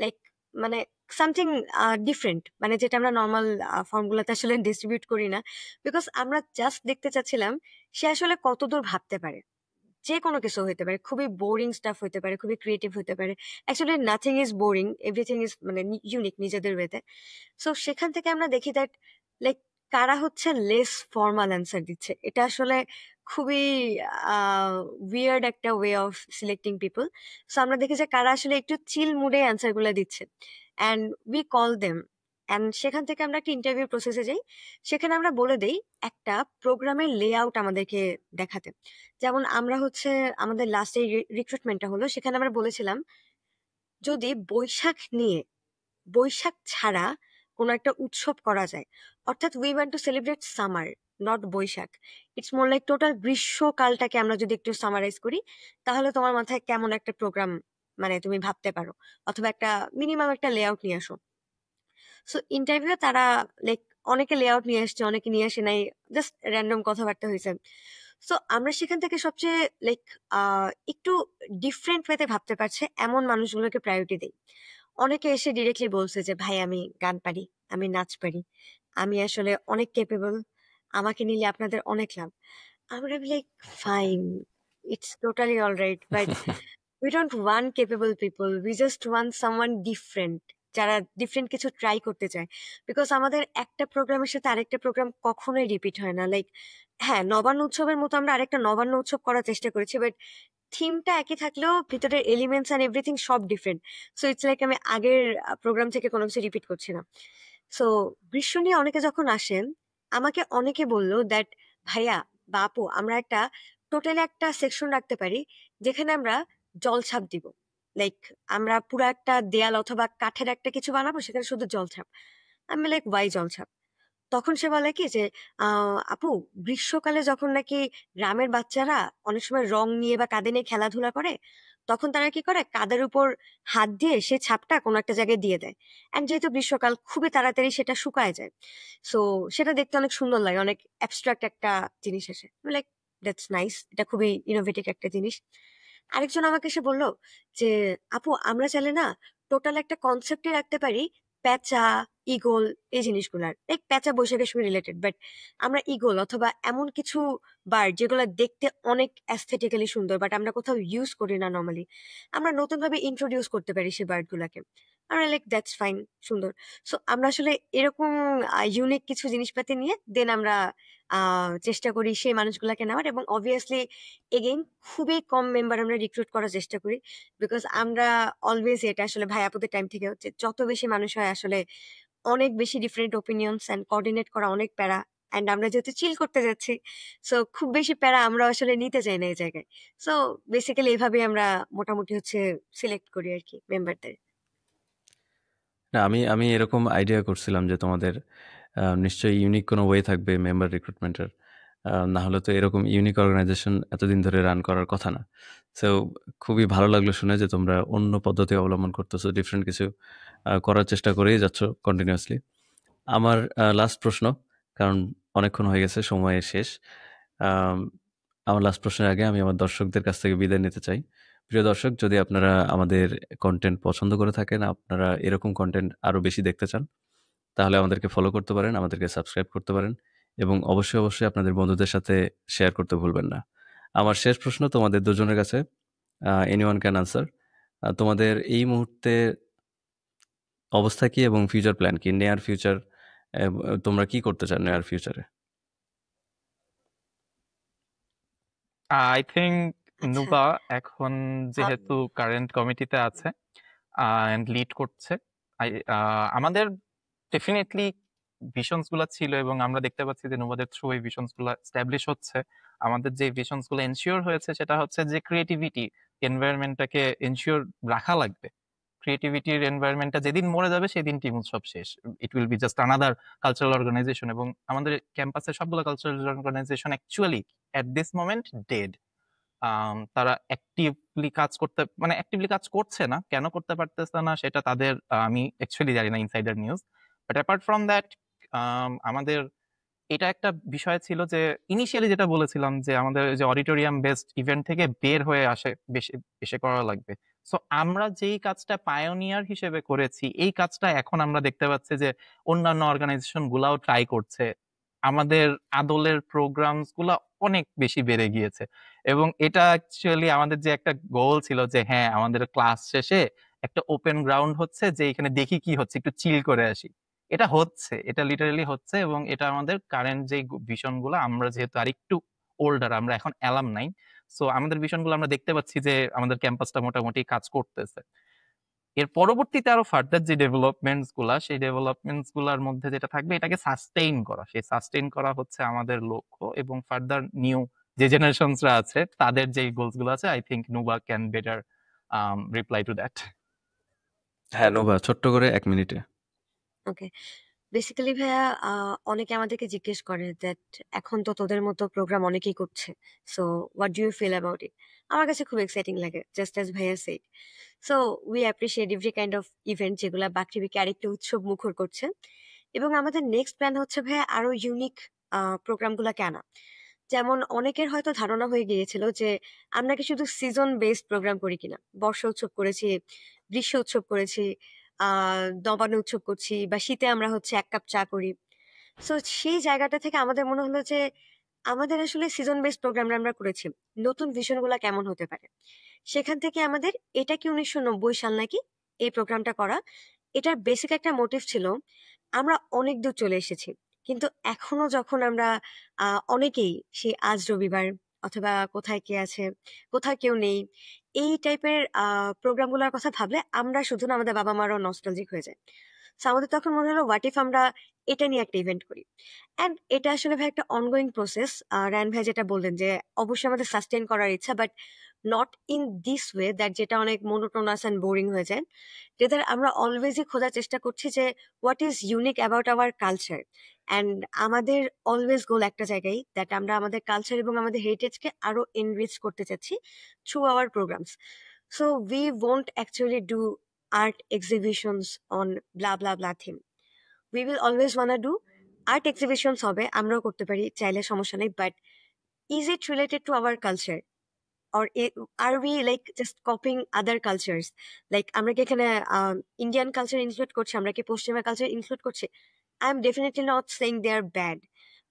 লাইক মানে সামথিং ডিফারেন্ট, মানে যেটা আমরা নর্মাল ফর্মগুলোতে আসলে ডিস্ট্রিবিউট করি না, বিকজ আমরা জাস্ট দেখতে চাচ্ছিলাম সে আসলে কতদূর ভাবতে পারে। যে কোনো কিছু হতে পারে, খুবই বোরিং স্টাফ হতে পারে, খুবই ক্রিয়েটিভ হতে পারে। Actually nothing is boring, everything is মানে ইউনিক নিজেদের ওয়েতে। সো সেখান থেকে আমরা দেখি দ্যাট লাইক কারা হচ্ছে লেস ফর্মাল অ্যান্সার দিচ্ছে। এটা আসলে খুবই উইয়ার্ড একটা way of selecting people. So আমরা দেখি যে কারা আসলে একটু চিল মুডে অ্যান্সার গুলো দিচ্ছে, and we call them. And সেখান থেকে আমরা একটা ইন্টারভিউ প্রসেসে যাই। সেখানে আমরা বলে দেই একটা প্রোগ্রামের লেআউট আমাদেরকে দেখাতে। যেমন আমরা হচ্ছে আমাদের লাস্ট এই রিক্রুটমেন্টটা হলো, সেখানে আমরা বলেছিলাম যদি বৈশাখ ছাড়া কোনো একটা উৎসব করা যায়, অর্থাৎ we want to celebrate summer, not Baishakh. It's more like total গ্রীষ্মকালটাকে আমরা যদি একটু সামারাইজ করি, তাহলে তোমার মাথায় কেমন একটা প্রোগ্রাম মানে তুমি ভাবতে পারো, অথবা একটা মিনিমাম একটা লেআউট নিয়ে আসো। সো ইন্টারভিউ তারা লাইক অনেকে লেআউট নিয়ে আসছে, অনেকে নিয়ে আসে নাই, জাস্ট র্যান্ডম কথাবার্তা হয়েছে। সো আমরা সেখান থেকে সবচেয়ে লাইক একটু ডিফারেন্ট ওয়েতে ভাবতে পারছে এমন মানুষগুলোকে প্রায়োরিটি দেই। অনেকে এসে ডিরেক্টলি বলছে যে ভাই আমি গান পারি, আমি নাচ পারি, আমি আসলে অনেক কেপেবল, আমাকে নিলে আপনাদের অনেক লাভ। আমরা like fine, it's totally all right, but we don't want capable people, we just want someone different, যারা ডিফারেন্ট কিছু ট্রাই করতে চায়। বিকজ আমাদের একটা প্রোগ্রামের সাথে আরেকটা প্রোগ্রাম কখনোই রিপিট হয় না। লাইক হ্যাঁ, নবান্ন উৎসবের মতো আমরা আরেকটা নবান্ন উৎসব করার চেষ্টা করেছি, বাট থিমটা একই থাকলেও ভিতরের এলিমেন্টস অ্যান্ড এভরিথিং সব ডিফারেন্ট। সো ইটস লাইক আমি আগের প্রোগ্রাম থেকে কোনো কিছু রিপিট করছি না। সো গ্রীষ্ম নিয়ে অনেকে যখন আসেন, আমাকে অনেকে বললো দ্যাট ভাইয়া বা আপু আমরা একটা টোটালি একটা সেকশন রাখতে পারি যেখানে আমরা জলছাপ দিব। লাইক আমরা পুরো একটা দেয়াল অথবা কাঠের একটা কিছু বানাবো, সেখানে শুধু জলছাপ। আমি লাইক ওয়াই জলছাপ? তখন সে বলে কি যে আপু গ্রীষ্মকালে যখন নাকি গ্রামের বাচ্চারা অনেক সময় রং নিয়ে বা কাঁদে নিয়ে খেলাধুলা করে, তখন তারা কি করে কাদের উপর হাত দিয়ে সে ছাপটা কোনো একটা জায়গায় দিয়ে দেয়। অ্যান্ড যেহেতু গ্রীষ্মকাল খুবই তাড়াতাড়ি সেটা শুকায় যায়, সো সেটা দেখতে অনেক সুন্দর লাগে, অনেক অ্যাবস্ট্রাক্ট একটা জিনিস আসে। লাইক দ্যাটস নাইস, এটা খুবই ইনোভেটিভ একটা জিনিস। আরেকজন আমাকে এসে বললো যে আপু আমরা চাইলে না টোটাল একটা কনসেপ্টে রাখতে পারি প্যাঁচা, ঈগল, এই জিনিসগুলার। লাইক প্যাঁচা বৈশাখের সঙ্গে রিলেটেড, বাট আমরা ঈগল অথবা এমন কিছু বার্ড যেগুলো দেখতে অনেক অ্যাস্থেটিক্যালি সুন্দর বাট আমরা কোথাও ইউজ করি না নর্মালি, আমরা নতুন ভাবে ইন্ট্রোডিউস করতে পারি সেই বার্ড গুলাকে। আমরা লাইক দ্যাটস ফাইন, সুন্দর। সো আমরা আসলে এরকম ইউনিক কিছু জিনিসপাতি নিয়ে দেন আমরা চেষ্টা করি সেই মানুষগুলাকে নেওয়ার, এবং অবভিয়াসলি এগেইন খুবই কম মেম্বার আমরা রিক্রুট করার চেষ্টা করি, বিকজ আমরা অলওয়েজ এটা আসলে ভাই আপুদের টাইম থেকে হচ্ছে যত বেশি মানুষ হয় আসলে অনেক বেশি ডিফারেন্ট ওপিনিয়নস অ্যান্ড কোঅর্ডিনেট করা অনেক প্যারা। অ্যান্ড আমরা যেহেতু চিল করতে যাচ্ছি, সো খুব বেশি প্যারা আমরা আসলে নিতে চাই না এই জায়গায়। সো বেসিক্যালি এইভাবে আমরা মোটামুটি হচ্ছে সিলেক্ট করি আর কি মেম্বারদের। না, আমি আমি এরকম আইডিয়া করছিলাম যে তোমাদের নিশ্চয়ই ইউনিক কোনো ওয়ে থাকবে মেম্বার রিক্রুটমেন্টের, না হলে তো এরকম ইউনিক অর্গানাইজেশন এতদিন ধরে রান করার কথা না। সো খুবই ভালো লাগলো শুনে যে তোমরা অন্য পদ্ধতি অবলম্বন করতেছো, ডিফারেন্ট কিছু করার চেষ্টা করেই যাচ্ছ কন্টিনিউয়াসলি। আমার লাস্ট প্রশ্ন, কারণ অনেকক্ষণ হয়ে গেছে, সময় শেষ। আমার লাস্ট প্রশ্নের আগে আমি আমার দর্শকদের কাছ থেকে বিদায় নিতে চাই। প্রিয় দর্শক, যদি আপনারা আমাদের কন্টেন্ট পছন্দ করে থাকেন, আপনারা এরকম কন্টেন্ট আরও বেশি দেখতে চান, তাহলে আমাদেরকে ফলো করতে পারেন, আমাদেরকে সাবস্ক্রাইব করতে পারেন, এবং অবশ্যই আপনাদের বন্ধুদের সাথে শেয়ার করতে ভুলবেন না। আমার শেষ প্রশ্ন তোমাদের দুজনের কাছে, এনিওয়ান ক্যান আনসার। তোমাদের এই মুহূর্তে অবস্থা কি এবং ফিউচার প্ল্যান কি? নিয়ার ফিউচার তোমরা কি করতে চান নিয়ার ফিউচারে? আই থিঙ্ক আচ্ছা, নুবা এখন যেহেতু কারেন্ট কমিটিতে আছে এন্ড লিড করছে, আমাদের ডেফিনেটলি ভিশনস গুলা ছিল এবং আমরা দেখতে পাচ্ছি যে নুবাদের থ্রু এই ভিশনস গুলা এস্টাবলিশ হচ্ছে। আমাদের যে ভিশনস গুলো এনশিওর হয়েছে সেটা হচ্ছে যে ক্রিয়েটিভিটি এনভায়রনমেন্টটাকে এনশিওর রাখা লাগবে। ক্রিয়েটিভিটির এনভায়রনমেন্টটা যেদিন মরে যাবে সেদিন টিম উৎসব শেষ, it will be just another cultural organization. এবং আমাদের ক্যাম্পাসের সবগুলো cultural organization actually at this moment dead. তারা অ্যাক্টিভলি কাজ করছে না, কেন করতে পারতেছে না সেটা তাদের আমি অ্যাকচুয়ালি জানি না, insider news. But apart from that আমাদের এটা একটা বিষয় ছিল যে ইনিশিয়ালি যেটা বলেছিলাম যে আমাদের যে অডিটোরিয়াম বেসড ইভেন্ট থেকে বের হয়ে আসে বেশি বেশি করা লাগবে। সো আমরা যেই কাজটা পায়োনিয়ার হিসেবে করেছি, এই কাজটা এখন আমরা দেখতে পাচ্ছি যে অন্যান্য অর্গানাইজেশন গুলাও ট্রাই করছে। আমাদের আদলের প্রোগ্রামস গুলা অনেক বেশি বেড়ে গিয়েছে, এবং এটা অ্যাকচুয়ালি আমাদের যে একটা গোল ছিল যে হ্যাঁ আমাদের ক্লাস শেষে একটা ওপেন গ্রাউন্ড হচ্ছে, যে এখানে দেখি কি হচ্ছে, একটু চিল করে আসি। এটা হচ্ছে, এটা লিটারালি হচ্ছে, এবং এটা আমাদের কারেন্ট যে ভিশন গুলো, আমরা যেহেতু আর একটু ওল্ডার, আমরা এখন অ্যালাম নাই, সো আমাদের ভিশন গুলো আমরা দেখতে পাচ্ছি যে আমাদের ক্যাম্পাসটা মোটামুটি কাজ করতেছে। এর পরবর্তীতে আরো ফার্দার যে ডেভেলপমেন্টস গুলা, সেই ডেভেলপমেন্টস গুলার মধ্যে যেটা থাকবে, এটাকে সাস্টেইন করা, সেই সাস্টেইন করা হচ্ছে আমাদের লক্ষ্য। এবং ফার্দার নিউ যে জেনারেশনসরা আছে তাদের যে গোলস গুলো আছে, I think Nuba can better reply to that. হ্যাঁ নোভা, ছোট্ট করে 1 মিনিটে। ওকে, বেসিক্যালি ভাইয়া অনেকে আমাদেরকে জিজ্ঞেস করে দ্যাট এখন তো তোদের মতো প্রোগ্রাম অনেকেই করছে, so what do you feel about it. আমার কাছে খুব এক্সাইটিং লাগে, জাস্ট অ্যাজ ভাইয়া said. So we appreciate every kind of event যেগুলো বাকৃবিকে আরেকটু উৎসব মুখর করছে। এবং আমাদের নেক্সট প্ল্যান হচ্ছে ভাইয়া আরো ইউনিক প্রোগ্রামগুলো কেনা। যেমন অনেকের হয়তো ধারণা হয়ে গিয়েছিল যে আমরা কি শুধু সিজন বেসড প্রোগ্রাম করি কিনা, বর্ষা উৎসব করেছি, গ্রীষ্ম উৎসব করেছি, নবান্ন উৎসব করছি, বা শীতে আমরা হচ্ছে 1 কাপ চা করি। সো সেই জায়গাটা থেকে আমাদের মনে হলো যে আমাদের আসলে সিজন বেসড প্রোগ্রাম আমরা করেছি, নতুন ভিশন গুলা কেমন হতে পারে। সেখান থেকে আমাদের এটা কি 1990 সাল নাকি এই প্রোগ্রামটা করা। এটার বেসিক একটা মোটিভ ছিল, আমরা অনেক দূর চলে এসেছি, কিন্তু এখনো যখন আমরা অনেকেই সেই আজ রবিবার অথবা কোথায় কে আছে, কোথায় কেউ নেই, এই টাইপের প্রোগ্রামগুলোর কথা ভাবলে আমরা শুধু না, আমাদের বাবা মারাও নস্টালজিক হয়ে যায়। So আমাদের তখন মনে হলো হোয়াট ইফ আমরা এটা নিয়ে একটা ইভেন্ট করি। অ্যান্ড এটা আসলে ভাই একটা অনগোয়িং প্রসেস। রায়ন ভাই যেটা বললেন যে অবশ্যই আমাদের সাস্টেইন করার ইচ্ছা, but not in this way that যেটা অনেক মোনোটোনাস অ্যান্ড বোরিং হয়ে যায়। যেটা আমরা অলওয়েজই খোঁজার চেষ্টা করছি যে what is unique about our culture. And আমাদের অলওয়েজ গোল একটা জায়গায়, দ্যাট আমরা আমাদের কালচার এবং আমাদের হেরিটেজকে আরো এনরিচ করতে চাচ্ছি through hour programs. So we won't actually do art exhibitions on blah blah blah theme. We will always wanna do art exhibitions হবে, আমরাও করতে পারি চাইলে, সমস্যা নেই, but is it related to our culture or are we like just copying other cultures? Like আমরা কি এখানে ইন্ডিয়ান কালচার ইনক্লুড করছি, আমরা কি পশ্চিমা কালচার ইনক্লুড করছি? I am definitely not saying they are bad,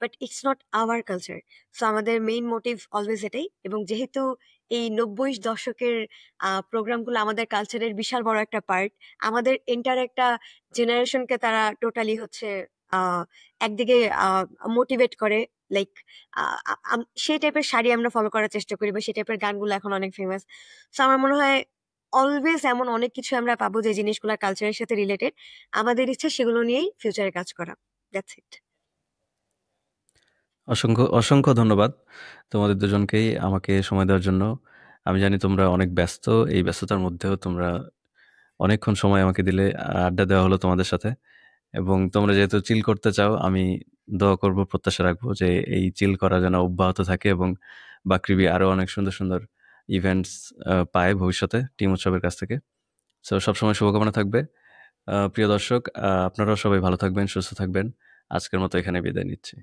but it's not our culture. So আমাদের main motive always এটাই। এবং যেহেতু এই 90 দশকের প্রোগ্রামগুলো আমাদের কালচারের বিশাল বড় একটা পার্ট, আমাদের এন্টার একটা জেনারেশনকে তারা টোটালি হচ্ছে একদিকে মোটিভেট করে। লাইক সেই টাইপের শাড়ি আমরা ফলো করার চেষ্টা করি, বা সেই টাইপের গানগুলো এখন অনেক ফেমাস। সো আমার মনে হয় অলওয়েজ এমন অনেক কিছু আমরা পাবো যে জিনিসগুলো কালচারের সাথে রিলেটেড। আমাদের ইচ্ছা সেগুলো নিয়েই ফিউচারে কাজ করা। That's it. অসংখ্য অসংখ্য ধন্যবাদ তোমাদের দুজনকেই আমাকে সময় দেওয়ার জন্য। আমি জানি তোমরা অনেক ব্যস্ত, এই ব্যস্ততার মধ্যেও তোমরা অনেকক্ষণ সময় আমাকে দিলে, আড্ডা দেওয়া হলো তোমাদের সাথে। এবং তোমরা যেহেতু চিল করতে চাও, আমি দোয়া করব, প্রত্যাশা রাখবো যে এই চিল করা যেন অব্যাহত থাকে এবং বাকৃবি আরও অনেক সুন্দর সুন্দর ইভেন্টস পায় ভবিষ্যতে টিম উৎসবের কাছ থেকে। সো সবসময় শুভকামনা থাকবে। প্রিয় দর্শক, আপনারাও সবাই ভালো থাকবেন, সুস্থ থাকবেন। আজকের মতো এখানে বিদায় নিচ্ছি।